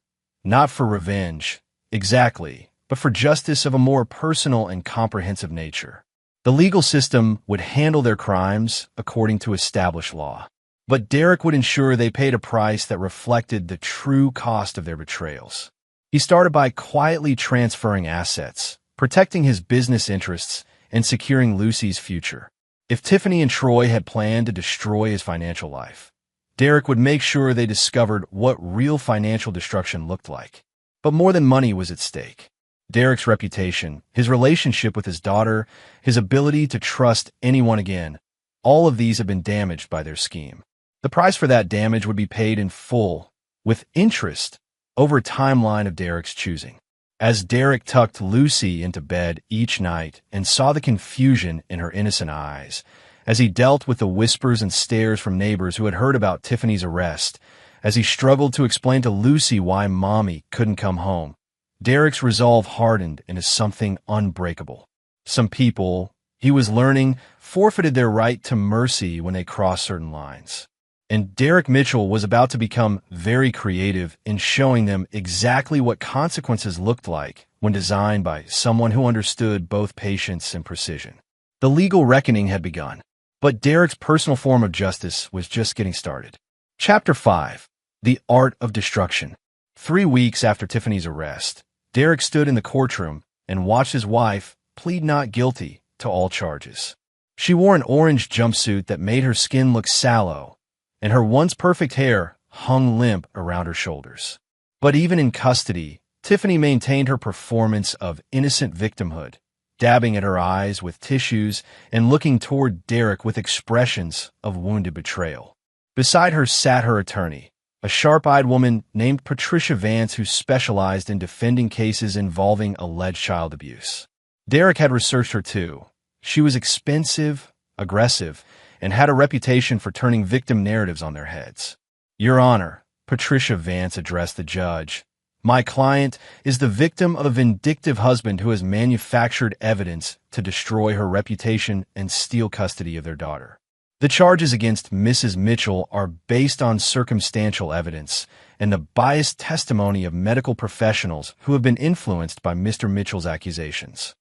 not for revenge, exactly, but for justice of a more personal and comprehensive nature. The legal system would handle their crimes according to established law, but Derek would ensure they paid a price that reflected the true cost of their betrayals. He started by quietly transferring assets, protecting his business interests, and securing Lucy's future. If Tiffany and Troy had planned to destroy his financial life, Derek would make sure they discovered what real financial destruction looked like. But more than money was at stake. Derek's reputation, his relationship with his daughter, his ability to trust anyone again, all of these had been damaged by their scheme. The price for that damage would be paid in full, with interest, over a timeline of Derek's choosing. As Derek tucked Lucy into bed each night and saw the confusion in her innocent eyes, as he dealt with the whispers and stares from neighbors who had heard about Tiffany's arrest, as he struggled to explain to Lucy why Mommy couldn't come home, Derek's resolve hardened into something unbreakable. Some people, he was learning, forfeited their right to mercy when they crossed certain lines. And Derek Mitchell was about to become very creative in showing them exactly what consequences looked like when designed by someone who understood both patience and precision. The legal reckoning had begun, but Derek's personal form of justice was just getting started. Chapter 5. The Art of Destruction. 3 weeks after Tiffany's arrest, Derek stood in the courtroom and watched his wife plead not guilty to all charges. She wore an orange jumpsuit that made her skin look sallow, and her once perfect hair hung limp around her shoulders. But even in custody, Tiffany maintained her performance of innocent victimhood, dabbing at her eyes with tissues and looking toward Derek with expressions of wounded betrayal. Beside her sat her attorney, a sharp-eyed woman named Patricia Vance who specialized in defending cases involving alleged child abuse. Derek had researched her too. She was expensive, aggressive, and had a reputation for turning victim narratives on their heads. Your Honor, Patricia Vance addressed the judge, my client is the victim of a vindictive husband who has manufactured evidence to destroy her reputation and steal custody of their daughter. The charges against Mrs. Mitchell are based on circumstantial evidence and the biased testimony of medical professionals who have been influenced by Mr. Mitchell's accusations.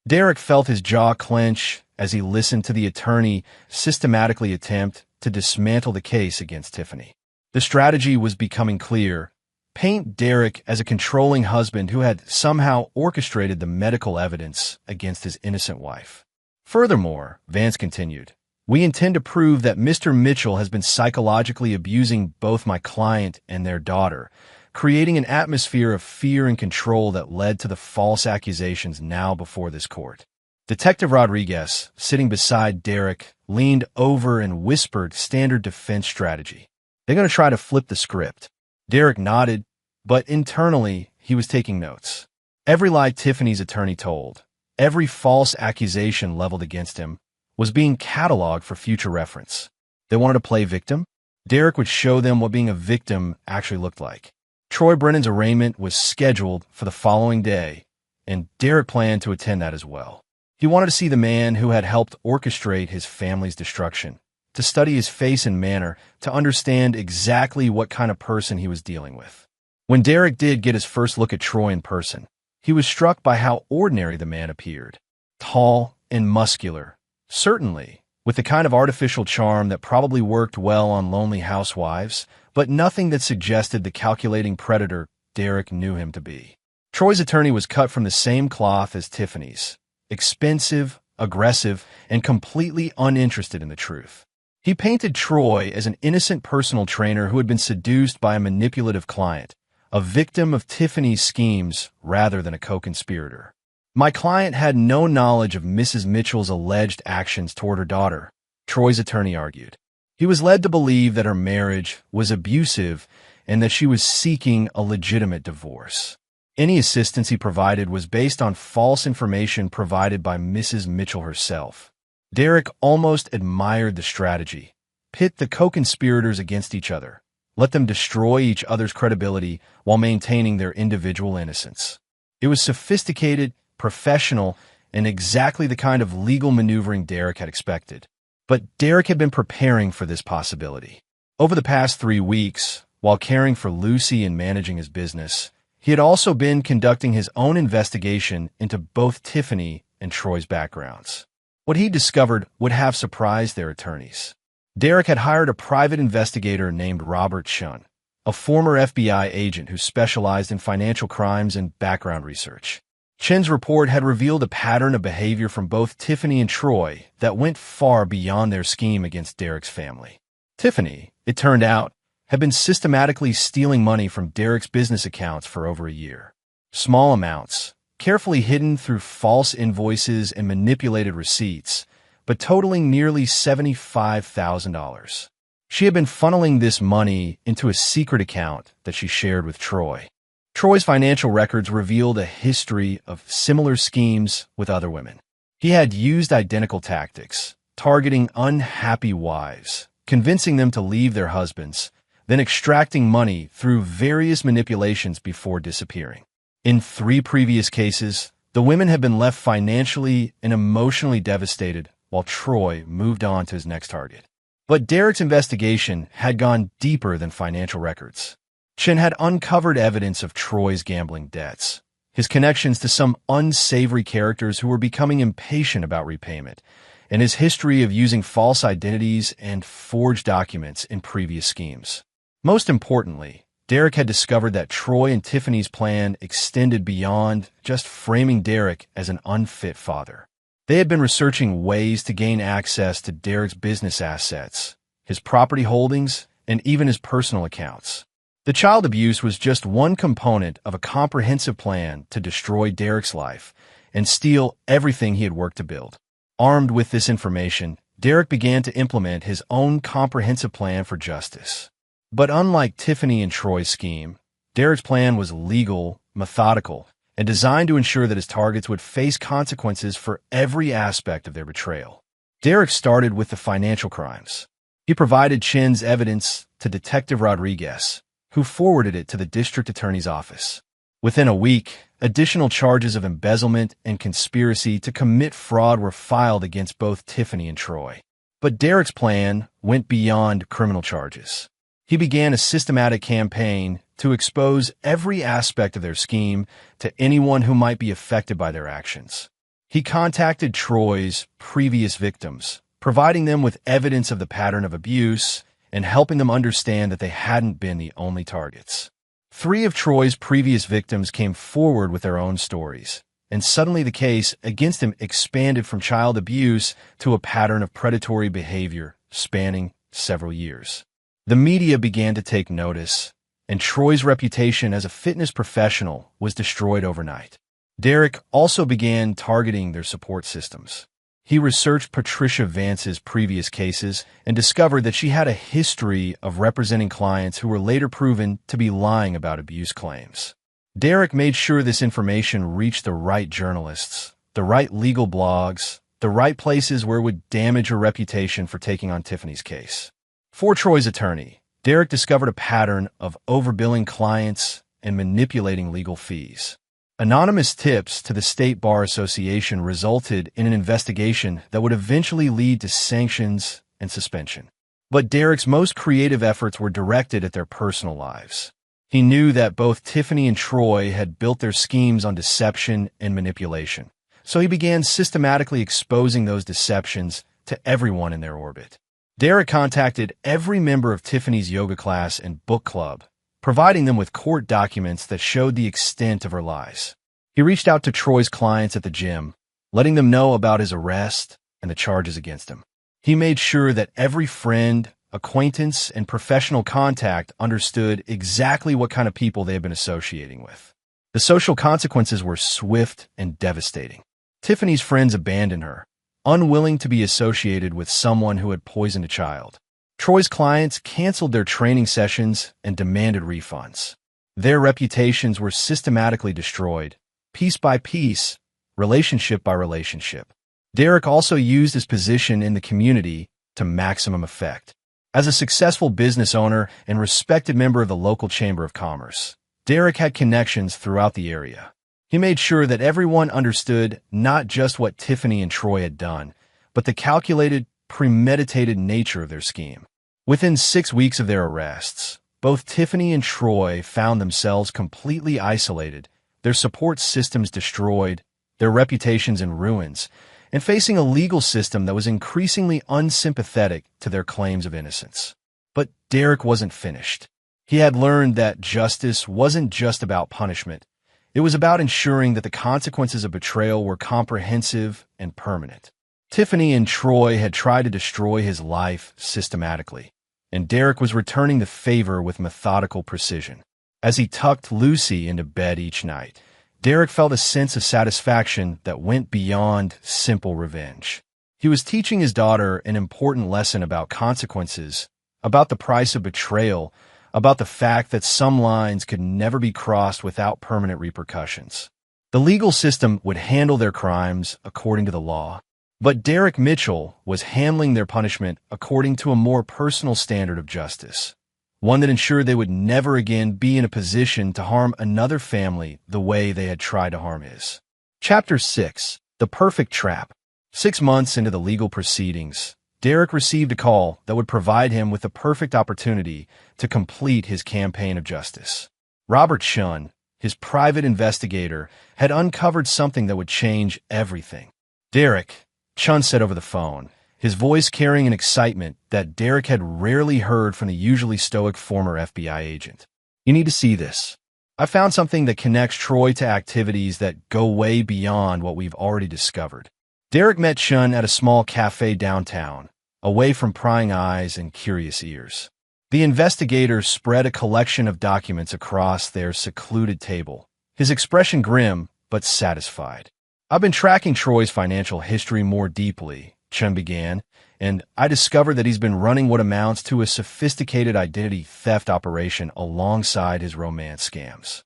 Derek felt his jaw clench as he listened to the attorney systematically attempt to dismantle the case against Tiffany. The strategy was becoming clear. Paint Derek as a controlling husband who had somehow orchestrated the medical evidence against his innocent wife. Furthermore, Vance continued, we intend to prove that Mr. Mitchell has been psychologically abusing both my client and their daughter, creating an atmosphere of fear and control that led to the false accusations now before this court. Detective Rodriguez, sitting beside Derek, leaned over and whispered standard defense strategy. They're going to try to flip the script. Derek nodded, but internally, he was taking notes. Every lie Tiffany's attorney told, every false accusation leveled against him, was being cataloged for future reference. They wanted to play victim? Derek would show them what being a victim actually looked like. Troy Brennan's arraignment was scheduled for the following day, and Derek planned to attend that as well. He wanted to see the man who had helped orchestrate his family's destruction, to study his face and manner to understand exactly what kind of person he was dealing with. When Derek did get his first look at Troy in person, he was struck by how ordinary the man appeared. Tall and muscular, certainly, with the kind of artificial charm that probably worked well on lonely housewives, but nothing that suggested the calculating predator Derek knew him to be. Troy's attorney was cut from the same cloth as Tiffany's, expensive, aggressive, and completely uninterested in the truth. He painted Troy as an innocent personal trainer who had been seduced by a manipulative client, a victim of Tiffany's schemes rather than a co-conspirator. My client had no knowledge of Mrs. Mitchell's alleged actions toward her daughter, Troy's attorney argued. He was led to believe that her marriage was abusive and that she was seeking a legitimate divorce. Any assistance he provided was based on false information provided by Mrs. Mitchell herself. Derek almost admired the strategy. Pit the co-conspirators against each other. Let them destroy each other's credibility while maintaining their individual innocence. It was sophisticated, professional, and exactly the kind of legal maneuvering Derek had expected. But Derek had been preparing for this possibility. Over the past 3 weeks, while caring for Lucy and managing his business, he had also been conducting his own investigation into both Tiffany and Troy's backgrounds. What he discovered would have surprised their attorneys. Derek had hired a private investigator named Robert Shun, a former FBI agent who specialized in financial crimes and background research. Chen's report had revealed a pattern of behavior from both Tiffany and Troy that went far beyond their scheme against Derek's family. Tiffany, it turned out, had been systematically stealing money from Derek's business accounts for over a year. Small amounts, carefully hidden through false invoices and manipulated receipts, but totaling nearly $75,000. She had been funneling this money into a secret account that she shared with Troy. Troy's financial records revealed a history of similar schemes with other women. He had used identical tactics, targeting unhappy wives, convincing them to leave their husbands, then extracting money through various manipulations before disappearing. In 3 previous cases, the women had been left financially and emotionally devastated while Troy moved on to his next target. But Derek's investigation had gone deeper than financial records. Chen had uncovered evidence of Troy's gambling debts, his connections to some unsavory characters who were becoming impatient about repayment, and his history of using false identities and forged documents in previous schemes. Most importantly, Derek had discovered that Troy and Tiffany's plan extended beyond just framing Derek as an unfit father. They had been researching ways to gain access to Derek's business assets, his property holdings, and even his personal accounts. The child abuse was just one component of a comprehensive plan to destroy Derek's life and steal everything he had worked to build. Armed with this information, Derek began to implement his own comprehensive plan for justice. But unlike Tiffany and Troy's scheme, Derek's plan was legal, methodical, and designed to ensure that his targets would face consequences for every aspect of their betrayal. Derek started with the financial crimes. He provided Chen's evidence to Detective Rodriguez, who forwarded it to the district attorney's office. Within a week, additional charges of embezzlement and conspiracy to commit fraud were filed against both Tiffany and Troy. But Derek's plan went beyond criminal charges. He began a systematic campaign to expose every aspect of their scheme to anyone who might be affected by their actions. He contacted Troy's previous victims, providing them with evidence of the pattern of abuse and helping them understand that they hadn't been the only targets. 3 of Troy's previous victims came forward with their own stories, and suddenly the case against him expanded from child abuse to a pattern of predatory behavior spanning several years. The media began to take notice, and Troy's reputation as a fitness professional was destroyed overnight. Derek also began targeting their support systems. He researched Patricia Vance's previous cases and discovered that she had a history of representing clients who were later proven to be lying about abuse claims. Derek made sure this information reached the right journalists, the right legal blogs, the right places where it would damage her reputation for taking on Tiffany's case. For Troy's attorney, Derek discovered a pattern of overbilling clients and manipulating legal fees. Anonymous tips to the State Bar Association resulted in an investigation that would eventually lead to sanctions and suspension. But Derek's most creative efforts were directed at their personal lives. He knew that both Tiffany and Troy had built their schemes on deception and manipulation, so he began systematically exposing those deceptions to everyone in their orbit. Derek contacted every member of Tiffany's yoga class and book club, providing them with court documents that showed the extent of her lies. He reached out to Troy's clients at the gym, letting them know about his arrest and the charges against him. He made sure that every friend, acquaintance, and professional contact understood exactly what kind of people they had been associating with. The social consequences were swift and devastating. Tiffany's friends abandoned her, unwilling to be associated with someone who had poisoned a child. Troy's clients canceled their training sessions and demanded refunds. Their reputations were systematically destroyed, piece by piece, relationship by relationship. Derek also used his position in the community to maximum effect. As a successful business owner and respected member of the local Chamber of Commerce, Derek had connections throughout the area. He made sure that everyone understood not just what Tiffany and Troy had done, but the calculated, premeditated nature of their scheme. Within 6 weeks of their arrests, both Tiffany and Troy found themselves completely isolated, their support systems destroyed, their reputations in ruins, and facing a legal system that was increasingly unsympathetic to their claims of innocence. But Derek wasn't finished. He had learned that justice wasn't just about punishment. It was about ensuring that the consequences of betrayal were comprehensive and permanent. Tiffany and Troy had tried to destroy his life systematically, and Derek was returning the favor with methodical precision. As he tucked Lucy into bed each night, Derek felt a sense of satisfaction that went beyond simple revenge. He was teaching his daughter an important lesson about consequences, about the price of betrayal, about the fact that some lines could never be crossed without permanent repercussions. The legal system would handle their crimes according to the law, but Derek Mitchell was handling their punishment according to a more personal standard of justice, one that ensured they would never again be in a position to harm another family the way they had tried to harm his. Chapter 6. The Perfect Trap. 6 months into the legal proceedings, Derek received a call that would provide him with the perfect opportunity to complete his campaign of justice. Robert Chun, his private investigator, had uncovered something that would change everything. "Derek," Chun said over the phone, his voice carrying an excitement that Derek had rarely heard from the usually stoic former FBI agent. "You need to see this. I found something that connects Troy to activities that go way beyond what we've already discovered." Derek met Chun at a small cafe downtown, away from prying eyes and curious ears. The investigator spread a collection of documents across their secluded table, his expression grim but satisfied. "I've been tracking Troy's financial history more deeply," Chun began, "and I discovered that he's been running what amounts to a sophisticated identity theft operation alongside his romance scams."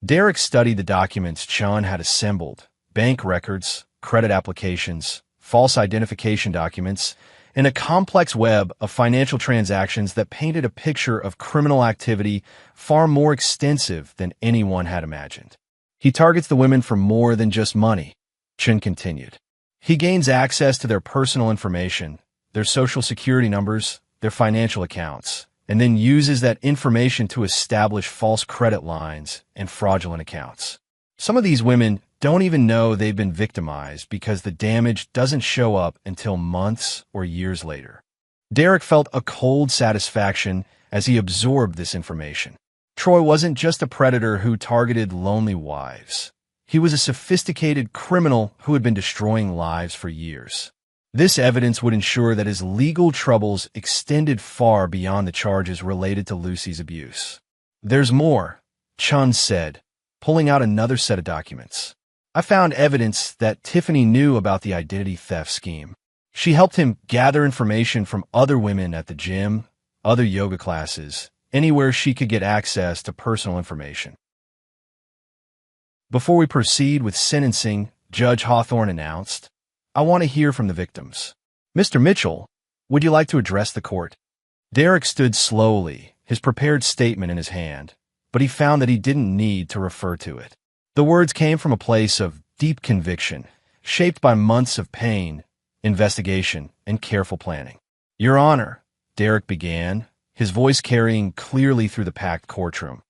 Derek studied the documents Chun had assembled: bank records, credit applications, false identification documents, and a complex web of financial transactions that painted a picture of criminal activity far more extensive than anyone had imagined. "He targets the women for more than just money," Chun continued. "He gains access to their personal information, their social security numbers, their financial accounts, and then uses that information to establish false credit lines and fraudulent accounts. Some of these women don't even know they've been victimized because the damage doesn't show up until months or years later." Derek felt a cold satisfaction as he absorbed this information. Troy wasn't just a predator who targeted lonely wives. He was a sophisticated criminal who had been destroying lives for years. This evidence would ensure that his legal troubles extended far beyond the charges related to Lucy's abuse. "There's more," Chun said, pulling out another set of documents. "I found evidence that Tiffany knew about the identity theft scheme. She helped him gather information from other women at the gym, other yoga classes, anywhere she could get access to personal information." Before we proceed with sentencing, Judge Hawthorne announced, "I want to hear from the victims. Mr. Mitchell, would you like to address the court?" Derek stood slowly, his prepared statement in his hand, but he found that he didn't need to refer to it. The words came from a place of deep conviction, shaped by months of pain, investigation, and careful planning. Your Honor, Derek began, his voice carrying clearly through the packed courtroom.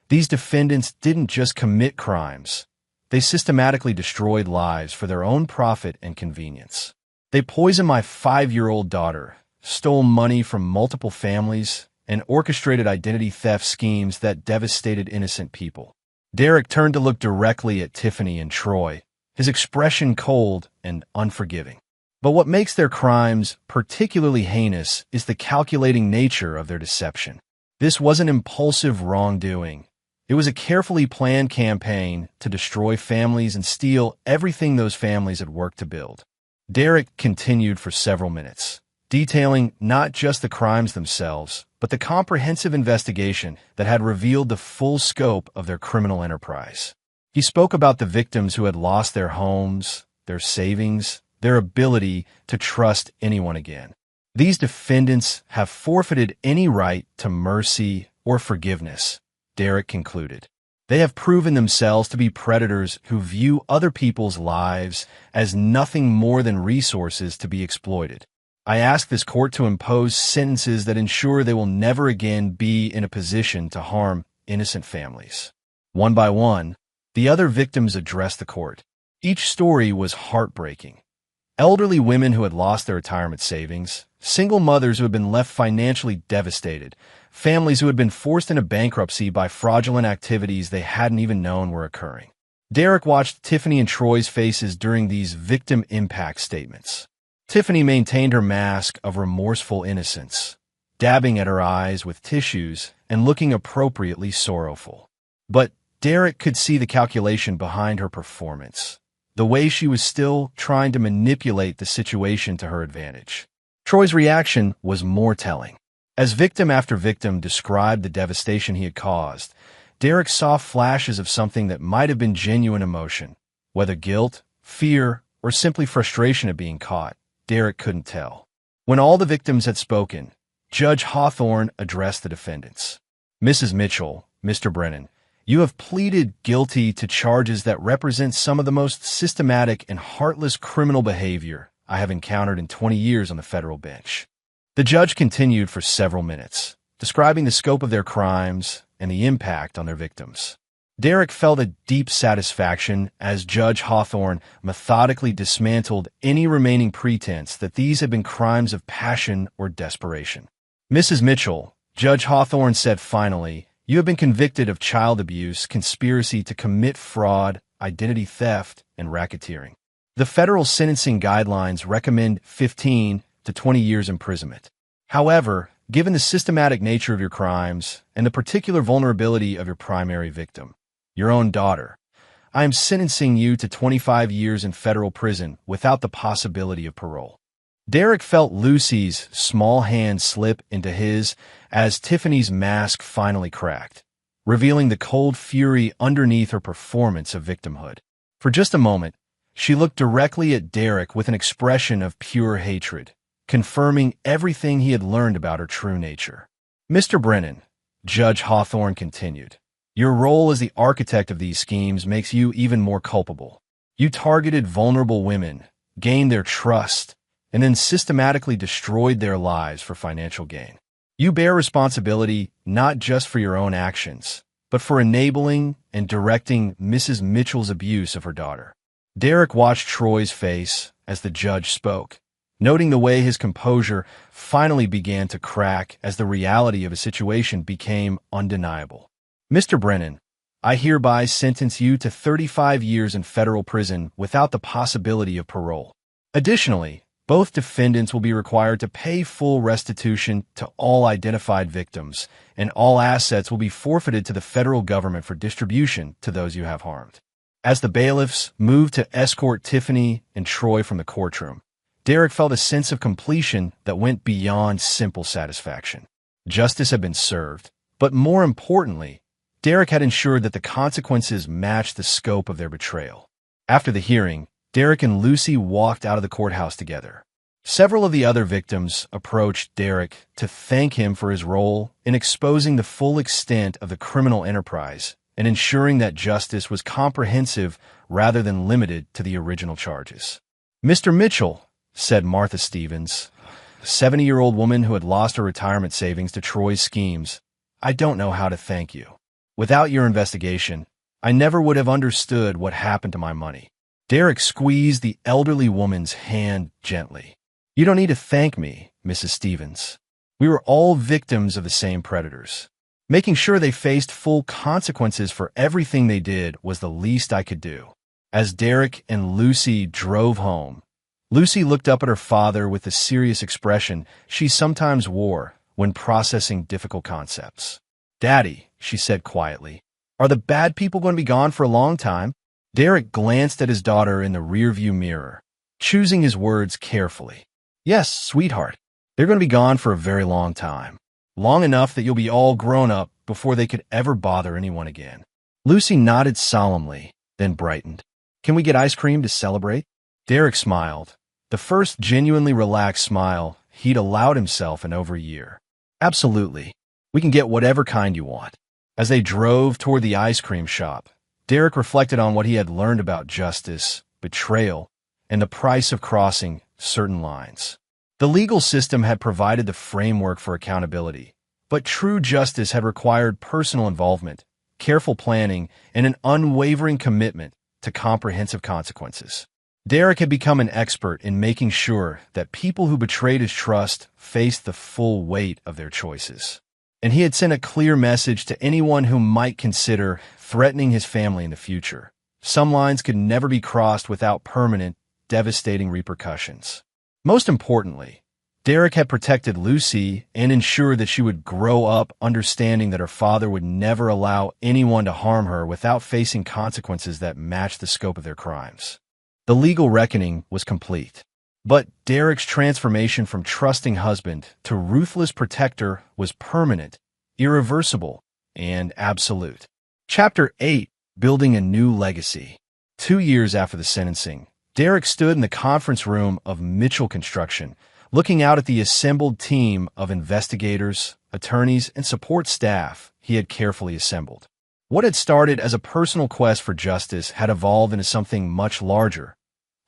These defendants didn't just commit crimes. They systematically destroyed lives for their own profit and convenience. They poisoned my 5-year-old daughter, stole money from multiple families, and orchestrated identity theft schemes that devastated innocent people. Derek turned to look directly at Tiffany and Troy, his expression cold and unforgiving. But what makes their crimes particularly heinous is the calculating nature of their deception. This wasn't impulsive wrongdoing. It was a carefully planned campaign to destroy families and steal everything those families had worked to build. Derek continued for several minutes, detailing not just the crimes themselves, but the comprehensive investigation that had revealed the full scope of their criminal enterprise. He spoke about the victims who had lost their homes, their savings, their ability to trust anyone again. These defendants have forfeited any right to mercy or forgiveness, Derek concluded. They have proven themselves to be predators who view other people's lives as nothing more than resources to be exploited. I ask this court to impose sentences that ensure they will never again be in a position to harm innocent families. One by one, the other victims addressed the court. Each story was heartbreaking. Elderly women who had lost their retirement savings, single mothers who had been left financially devastated, families who had been forced into bankruptcy by fraudulent activities they hadn't even known were occurring. Derek watched Tiffany and Troy's faces during these victim impact statements. Tiffany maintained her mask of remorseful innocence, dabbing at her eyes with tissues and looking appropriately sorrowful. But Derek could see the calculation behind her performance, the way she was still trying to manipulate the situation to her advantage. Troy's reaction was more telling. As victim after victim described the devastation he had caused, Derek saw flashes of something that might have been genuine emotion. Whether guilt, fear, or simply frustration at being caught, Derek couldn't tell. When all the victims had spoken, Judge Hawthorne addressed the defendants. Mrs. Mitchell, Mr. Brennan, you have pleaded guilty to charges that represent some of the most systematic and heartless criminal behavior I have encountered in 20 years on the federal bench. The judge continued for several minutes, describing the scope of their crimes and the impact on their victims. Derek felt a deep satisfaction as Judge Hawthorne methodically dismantled any remaining pretense that these had been crimes of passion or desperation. Mrs. Mitchell, Judge Hawthorne said finally, you have been convicted of child abuse, conspiracy to commit fraud, identity theft, and racketeering. The federal sentencing guidelines recommend 15 to 20 years imprisonment. However, given the systematic nature of your crimes and the particular vulnerability of your primary victim, your own daughter, I am sentencing you to 25 years in federal prison without the possibility of parole. Derek felt Lucy's small hand slip into his as Tiffany's mask finally cracked, revealing the cold fury underneath her performance of victimhood. For just a moment, she looked directly at Derek with an expression of pure hatred, confirming everything he had learned about her true nature. Mr. Brennan, Judge Hawthorne continued, your role as the architect of these schemes makes you even more culpable. You targeted vulnerable women, gained their trust, and then systematically destroyed their lives for financial gain. You bear responsibility not just for your own actions, but for enabling and directing Mrs. Mitchell's abuse of her daughter. Derek watched Troy's face as the judge spoke, noting the way his composure finally began to crack as the reality of a situation became undeniable. Mr. Brennan, I hereby sentence you to 35 years in federal prison without the possibility of parole. Additionally, both defendants will be required to pay full restitution to all identified victims, and all assets will be forfeited to the federal government for distribution to those you have harmed. As the bailiffs moved to escort Tiffany and Troy from the courtroom, Derek felt a sense of completion that went beyond simple satisfaction. Justice had been served, but more importantly, Derek had ensured that the consequences matched the scope of their betrayal. After the hearing, Derek and Lucy walked out of the courthouse together. Several of the other victims approached Derek to thank him for his role in exposing the full extent of the criminal enterprise and ensuring that justice was comprehensive rather than limited to the original charges. Mr. Mitchell, said Martha Stevens, 70-year-old woman who had lost her retirement savings to Troy's schemes, "I don't know how to thank you. Without your investigation, I never would have understood what happened to my money." Derek squeezed the elderly woman's hand gently. "You don't need to thank me, Mrs. Stevens. We were all victims of the same predators. Making sure they faced full consequences for everything they did was the least I could do." As Derek and Lucy drove home, Lucy looked up at her father with the serious expression she sometimes wore when processing difficult concepts. "Daddy," she said quietly, "are the bad people going to be gone for a long time?" Derek glanced at his daughter in the rearview mirror, choosing his words carefully. "Yes, sweetheart. They're going to be gone for a very long time. Long enough that you'll be all grown up before they could ever bother anyone again." Lucy nodded solemnly, then brightened. "Can we get ice cream to celebrate?" Derek smiled, the first genuinely relaxed smile he'd allowed himself in over a year. "Absolutely. We can get whatever kind you want." As they drove toward the ice cream shop, Derek reflected on what he had learned about justice, betrayal, and the price of crossing certain lines. The legal system had provided the framework for accountability, but true justice had required personal involvement, careful planning, and an unwavering commitment to comprehensive consequences. Derek had become an expert in making sure that people who betrayed his trust faced the full weight of their choices. And he had sent a clear message to anyone who might consider threatening his family in the future. Some lines could never be crossed without permanent, devastating repercussions. Most importantly, Derek had protected Lucy and ensured that she would grow up understanding that her father would never allow anyone to harm her without facing consequences that matched the scope of their crimes. The legal reckoning was complete. But Derek's transformation from trusting husband to ruthless protector was permanent, irreversible, and absolute. Chapter 8: Building a New Legacy. 2 years after the sentencing, Derek stood in the conference room of Mitchell Construction, looking out at the assembled team of investigators, attorneys, and support staff he had carefully assembled. What had started as a personal quest for justice had evolved into something much larger,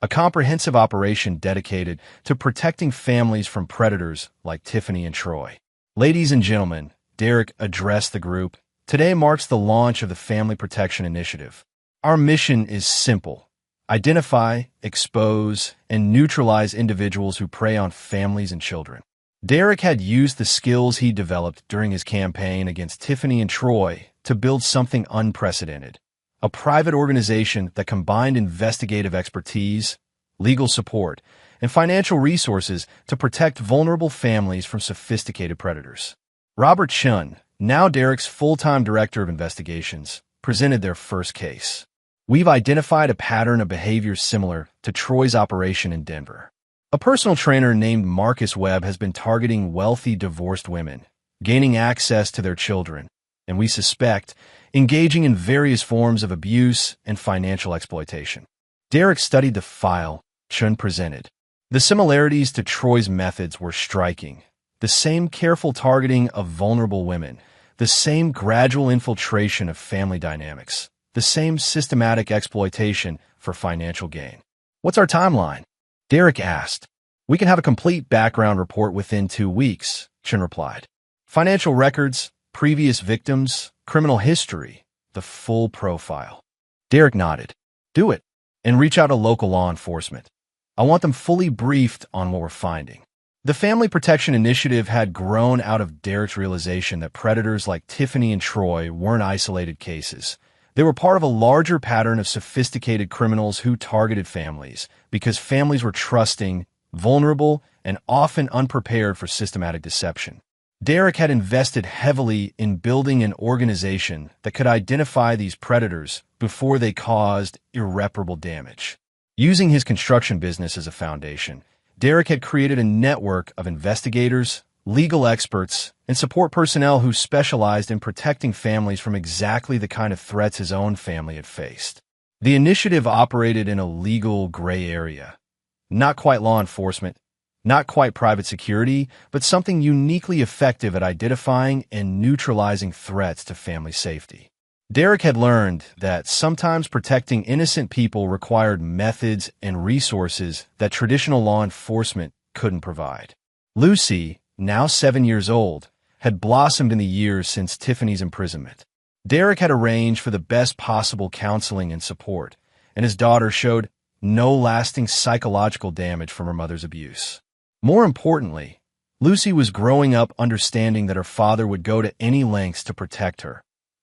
a comprehensive operation dedicated to protecting families from predators like Tiffany and Troy. "Ladies and gentlemen," Derek addressed the group, "today marks the launch of the Family Protection Initiative. Our mission is simple: identify, expose, and neutralize individuals who prey on families and children." Derek had used the skills he developed during his campaign against Tiffany and Troy to build something unprecedented. A private organization that combined investigative expertise, legal support, and financial resources to protect vulnerable families from sophisticated predators. Robert Chun, now Derek's full-time director of investigations, presented their first case. "We've identified a pattern of behavior similar to Troy's operation in Denver. A personal trainer named Marcus Webb has been targeting wealthy divorced women, gaining access to their children, and we suspect engaging in various forms of abuse and financial exploitation." Derek studied the file Chun presented. The similarities to Troy's methods were striking. The same careful targeting of vulnerable women, the same gradual infiltration of family dynamics, the same systematic exploitation for financial gain. "What's our timeline?" Derek asked. "We can have a complete background report within 2 weeks," Chun replied. "Financial records, previous victims, criminal history, the full profile." Derek nodded. "Do it, and reach out to local law enforcement. I want them fully briefed on what we're finding." The Family Protection Initiative had grown out of Derek's realization that predators like Tiffany and Troy weren't isolated cases. They were part of a larger pattern of sophisticated criminals who targeted families because families were trusting, vulnerable, and often unprepared for systematic deception. Derek had invested heavily in building an organization that could identify these predators before they caused irreparable damage. Using his construction business as a foundation, Derek had created a network of investigators, legal experts, and support personnel who specialized in protecting families from exactly the kind of threats his own family had faced. The initiative operated in a legal gray area. Not quite law enforcement, not quite private security, but something uniquely effective at identifying and neutralizing threats to family safety. Derek had learned that sometimes protecting innocent people required methods and resources that traditional law enforcement couldn't provide. Lucy, now 7 years old, had blossomed in the years since Tiffany's imprisonment. Derek had arranged for the best possible counseling and support, and his daughter showed no lasting psychological damage from her mother's abuse. More importantly, Lucy was growing up understanding that her father would go to any lengths to protect her,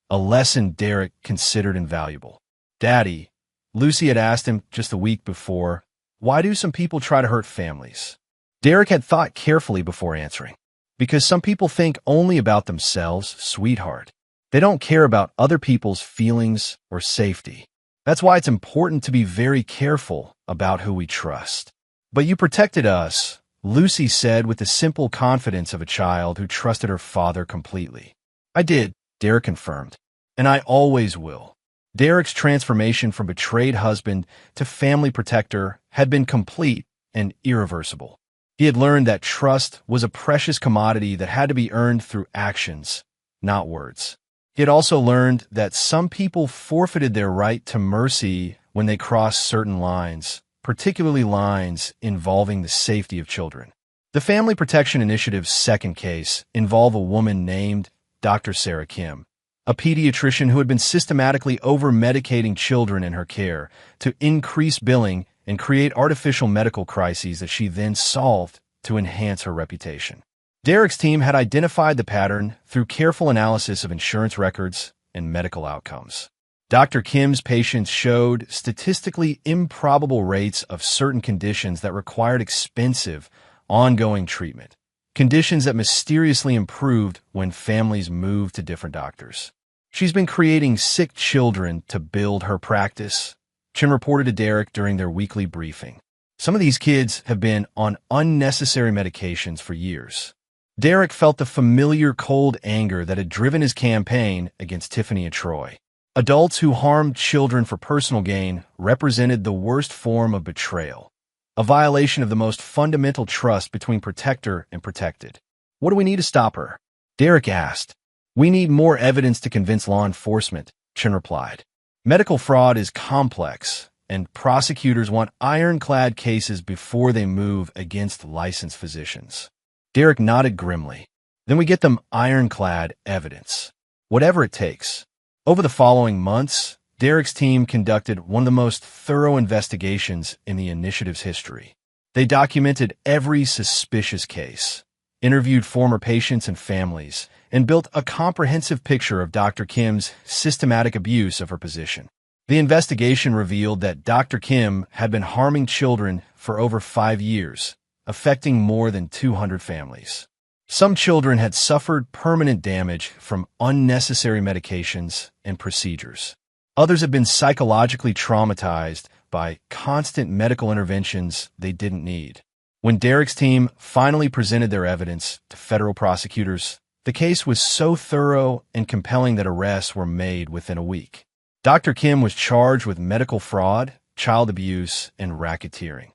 a lesson Derek considered invaluable. "Daddy," Lucy had asked him just a week before, "why do some people try to hurt families?" Derek had thought carefully before answering. "Because some people think only about themselves, sweetheart. They don't care about other people's feelings or safety. That's why it's important to be very careful about who we trust." "But you protected us," Lucy said with the simple confidence of a child who trusted her father completely. "I did," Derek confirmed. "And I always will." Derek's transformation from betrayed husband to family protector had been complete and irreversible. He had learned that trust was a precious commodity that had to be earned through actions, not words. He had also learned that some people forfeited their right to mercy when they crossed certain lines, particularly lines involving the safety of children. The Family Protection Initiative's second case involved a woman named Dr. Sarah Kim, a pediatrician who had been systematically over-medicating children in her care to increase billing and create artificial medical crises that she then solved to enhance her reputation. Derek's team had identified the pattern through careful analysis of insurance records and medical outcomes. Dr. Kim's patients showed statistically improbable rates of certain conditions that required expensive, ongoing treatment, conditions that mysteriously improved when families moved to different doctors. "She's been creating sick children to build her practice," Chin reported to Derek during their weekly briefing. "Some of these kids have been on unnecessary medications for years." Derek felt the familiar cold anger that had driven his campaign against Tiffany and Troy. Adults who harmed children for personal gain represented the worst form of betrayal, a violation of the most fundamental trust between protector and protected. "What do we need to stop her?" Derek asked. "We need more evidence to convince law enforcement," Chin replied. "Medical fraud is complex, and prosecutors want ironclad cases before they move against licensed physicians." Derek nodded grimly. "Then we get them ironclad evidence, whatever it takes." Over the following months, Derek's team conducted one of the most thorough investigations in the initiative's history. They documented every suspicious case, interviewed former patients and families, and built a comprehensive picture of Dr. Kim's systematic abuse of her position. The investigation revealed that Dr. Kim had been harming children for over 5 years, affecting more than 200 families. Some children had suffered permanent damage from unnecessary medications and procedures. Others had been psychologically traumatized by constant medical interventions they didn't need. When Derek's team finally presented their evidence to federal prosecutors, the case was so thorough and compelling that arrests were made within a week. Dr. Kim was charged with medical fraud, child abuse, and racketeering,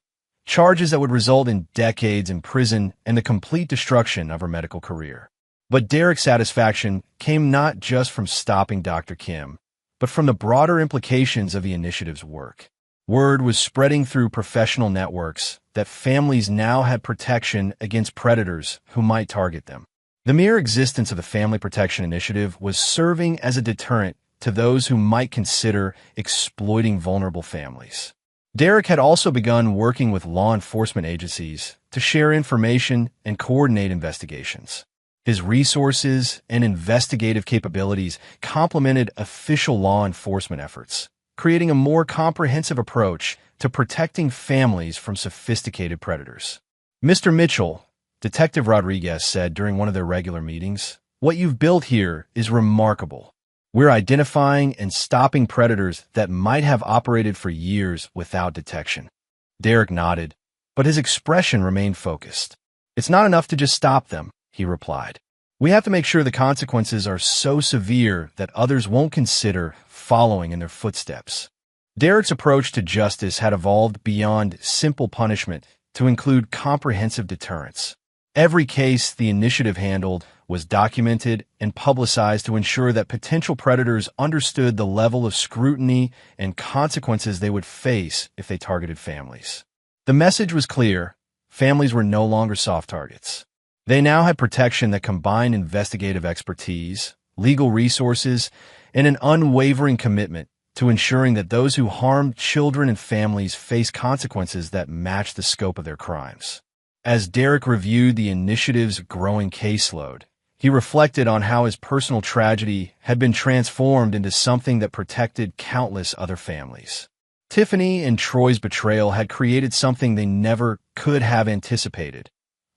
charges that would result in decades in prison and the complete destruction of her medical career. But Derek's satisfaction came not just from stopping Dr. Kim, but from the broader implications of the initiative's work. Word was spreading through professional networks that families now had protection against predators who might target them. The mere existence of the Family Protection Initiative was serving as a deterrent to those who might consider exploiting vulnerable families. Derek had also begun working with law enforcement agencies to share information and coordinate investigations. His resources and investigative capabilities complemented official law enforcement efforts, creating a more comprehensive approach to protecting families from sophisticated predators. "Mr. Mitchell," Detective Rodriguez said during one of their regular meetings, "what you've built here is remarkable. We're identifying and stopping predators that might have operated for years without detection." Derek nodded, but his expression remained focused. "It's not enough to just stop them," he replied. "We have to make sure the consequences are so severe that others won't consider following in their footsteps." Derek's approach to justice had evolved beyond simple punishment to include comprehensive deterrence. Every case the initiative handled was documented and publicized to ensure that potential predators understood the level of scrutiny and consequences they would face if they targeted families. The message was clear: families were no longer soft targets. They now had protection that combined investigative expertise, legal resources, and an unwavering commitment to ensuring that those who harmed children and families face consequences that match the scope of their crimes. As Derek reviewed the initiative's growing caseload, he reflected on how his personal tragedy had been transformed into something that protected countless other families. Tiffany and Troy's betrayal had created something they never could have anticipated: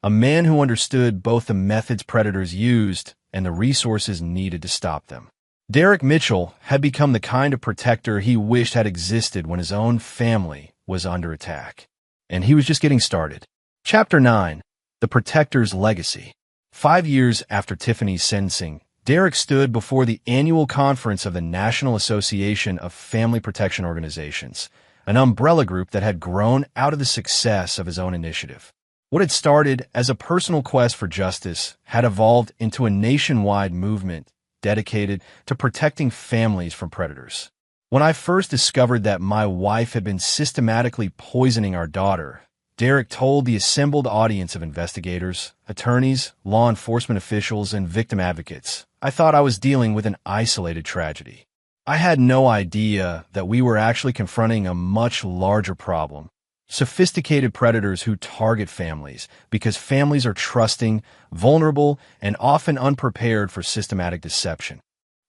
a man who understood both the methods predators used and the resources needed to stop them. Derek Mitchell had become the kind of protector he wished had existed when his own family was under attack. And he was just getting started. Chapter 9. The Protector's Legacy. 5 years after Tiffany's sentencing, Derek stood before the annual conference of the National Association of Family Protection Organizations, an umbrella group that had grown out of the success of his own initiative. What had started as a personal quest for justice had evolved into a nationwide movement dedicated to protecting families from predators. When I first discovered that my wife had been systematically poisoning our daughter, Derek told the assembled audience of investigators, attorneys, law enforcement officials, and victim advocates, I thought I was dealing with an isolated tragedy. I had no idea that we were actually confronting a much larger problem: sophisticated predators who target families because families are trusting, vulnerable, and often unprepared for systematic deception.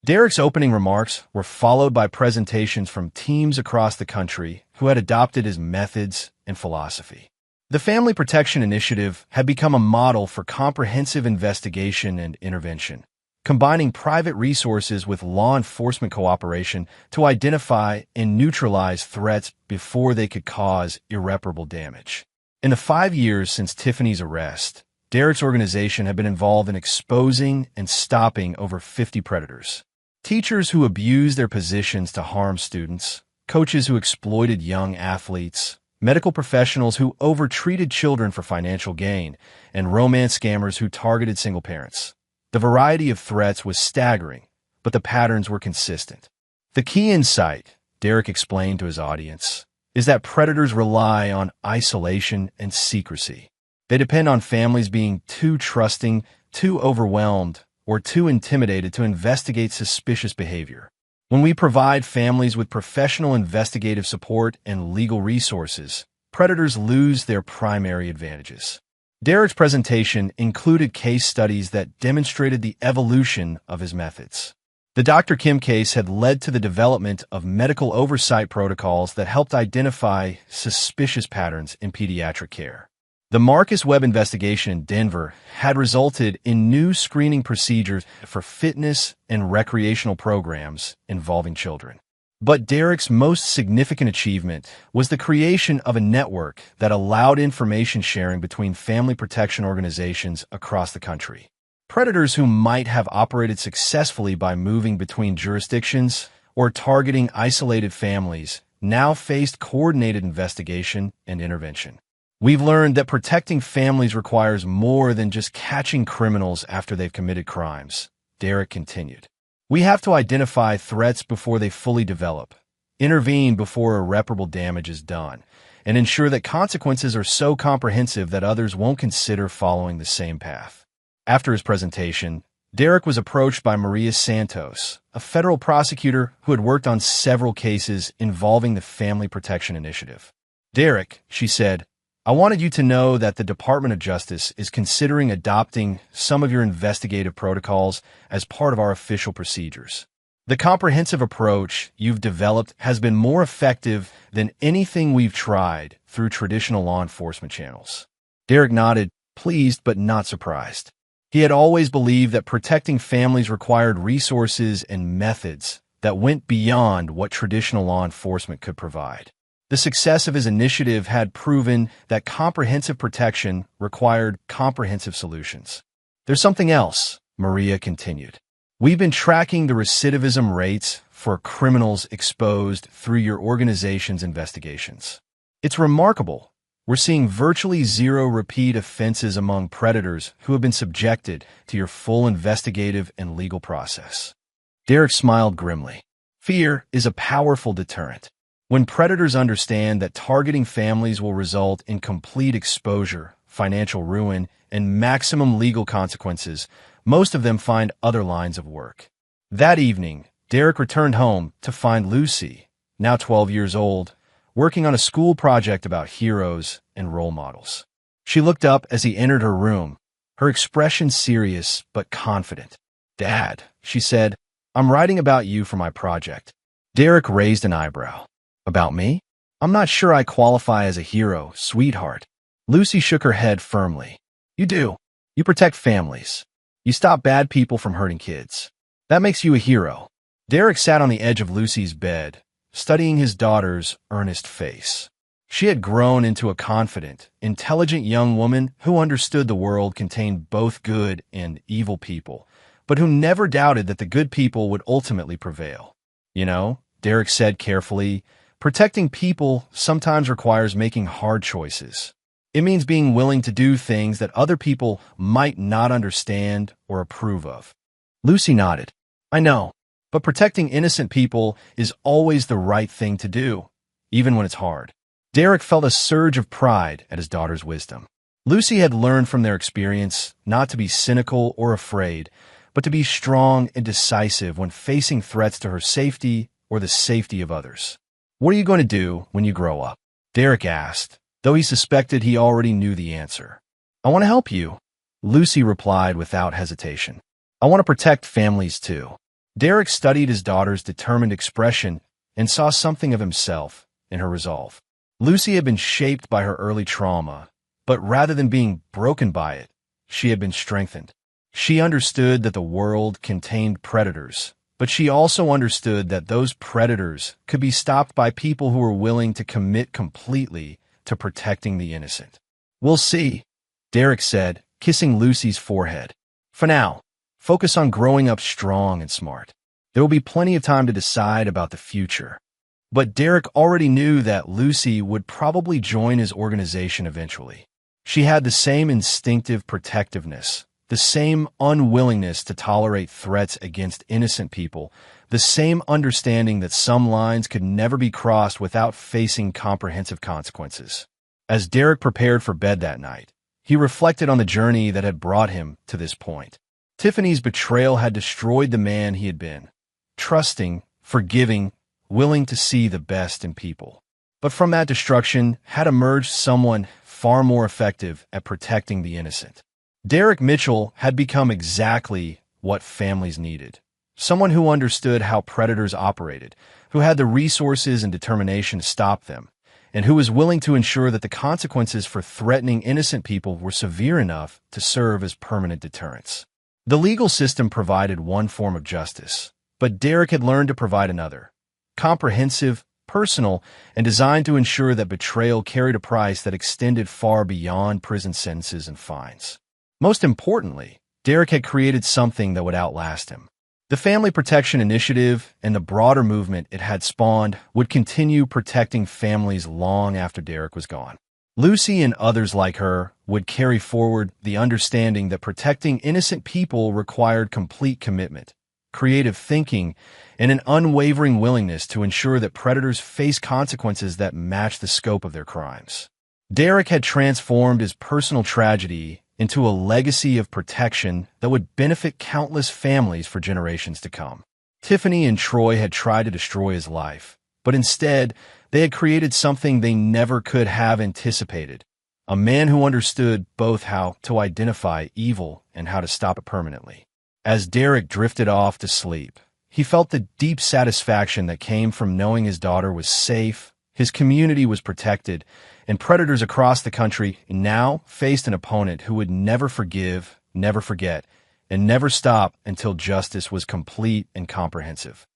Derek's opening remarks were followed by presentations from teams across the country who had adopted his methods and philosophy. The Family Protection Initiative had become a model for comprehensive investigation and intervention, combining private resources with law enforcement cooperation to identify and neutralize threats before they could cause irreparable damage. In the 5 years since Tiffany's arrest, Derek's organization had been involved in exposing and stopping over 50 predators. Teachers who abused their positions to harm students, coaches who exploited young athletes, medical professionals who overtreated children for financial gain, and romance scammers who targeted single parents. The variety of threats was staggering, but the patterns were consistent. The key insight, Derek explained to his audience, is that predators rely on isolation and secrecy. They depend on families being too trusting, too overwhelmed, or too intimidated to investigate suspicious behavior. When we provide families with professional investigative support and legal resources, predators lose their primary advantages. Derek's presentation included case studies that demonstrated the evolution of his methods. The Dr. Kim case had led to the development of medical oversight protocols that helped identify suspicious patterns in pediatric care. The Marcus Webb investigation in Denver had resulted in new screening procedures for fitness and recreational programs involving children. But Derek's most significant achievement was the creation of a network that allowed information sharing between family protection organizations across the country. Predators who might have operated successfully by moving between jurisdictions or targeting isolated families now faced coordinated investigation and intervention. We've learned that protecting families requires more than just catching criminals after they've committed crimes, Derek continued. We have to identify threats before they fully develop, intervene before irreparable damage is done, and ensure that consequences are so comprehensive that others won't consider following the same path. After his presentation, Derek was approached by Maria Santos, a federal prosecutor who had worked on several cases involving the Family Protection Initiative. Derek, she said, I wanted you to know that the Department of Justice is considering adopting some of your investigative protocols as part of our official procedures. The comprehensive approach you've developed has been more effective than anything we've tried through traditional law enforcement channels. Derek nodded, pleased but not surprised. He had always believed that protecting families required resources and methods that went beyond what traditional law enforcement could provide. The success of his initiative had proven that comprehensive protection required comprehensive solutions. There's something else, Maria continued. We've been tracking the recidivism rates for criminals exposed through your organization's investigations. It's remarkable. We're seeing virtually zero repeat offenses among predators who have been subjected to your full investigative and legal process. Derek smiled grimly. Fear is a powerful deterrent. When predators understand that targeting families will result in complete exposure, financial ruin, and maximum legal consequences, most of them find other lines of work. That evening, Derek returned home to find Lucy, now 12 years old, working on a school project about heroes and role models. She looked up as he entered her room, her expression serious but confident. "Dad," she said, "I'm writing about you for my project." Derek raised an eyebrow. "About me? I'm not sure I qualify as a hero, sweetheart." Lucy shook her head firmly. "You do. You protect families. You stop bad people from hurting kids. That makes you a hero." Derek sat on the edge of Lucy's bed, studying his daughter's earnest face. She had grown into a confident, intelligent young woman who understood the world contained both good and evil people, but who never doubted that the good people would ultimately prevail. "You know," Derek said carefully, "protecting people sometimes requires making hard choices. It means being willing to do things that other people might not understand or approve of." Lucy nodded. "I know, but protecting innocent people is always the right thing to do, even when it's hard." Derek felt a surge of pride at his daughter's wisdom. Lucy had learned from their experience not to be cynical or afraid, but to be strong and decisive when facing threats to her safety or the safety of others. "What are you going to do when you grow up?" Derek asked, though he suspected he already knew the answer. "I want to help you," Lucy replied without hesitation. "I want to protect families too." Derek studied his daughter's determined expression and saw something of himself in her resolve. Lucy had been shaped by her early trauma, but rather than being broken by it, she had been strengthened. She understood that the world contained predators, but she also understood that those predators could be stopped by people who were willing to commit completely to protecting the innocent. "We'll see," Derek said, kissing Lucy's forehead. "For now, focus on growing up strong and smart. There will be plenty of time to decide about the future." But Derek already knew that Lucy would probably join his organization eventually. She had the same instinctive protectiveness, the same unwillingness to tolerate threats against innocent people, the same understanding that some lines could never be crossed without facing comprehensive consequences. As Derek prepared for bed that night, he reflected on the journey that had brought him to this point. Tiffany's betrayal had destroyed the man he had been, trusting, forgiving, willing to see the best in people. But from that destruction had emerged someone far more effective at protecting the innocent. Derek Mitchell had become exactly what families needed. Someone who understood how predators operated, who had the resources and determination to stop them, and who was willing to ensure that the consequences for threatening innocent people were severe enough to serve as permanent deterrents. The legal system provided one form of justice, but Derek had learned to provide another. Comprehensive, personal, and designed to ensure that betrayal carried a price that extended far beyond prison sentences and fines. Most importantly, Derek had created something that would outlast him. The Family Protection Initiative and the broader movement it had spawned would continue protecting families long after Derek was gone. Lucy and others like her would carry forward the understanding that protecting innocent people required complete commitment, creative thinking, and an unwavering willingness to ensure that predators face consequences that match the scope of their crimes. Derek had transformed his personal tragedy into a legacy of protection that would benefit countless families for generations to come. Tiffany and Troy had tried to destroy his life, but instead, they had created something they never could have anticipated. A man who understood both how to identify evil and how to stop it permanently. As Derek drifted off to sleep, he felt the deep satisfaction that came from knowing his daughter was safe, his community was protected, and predators across the country now faced an opponent who would never forgive, never forget, and never stop until justice was complete and comprehensive.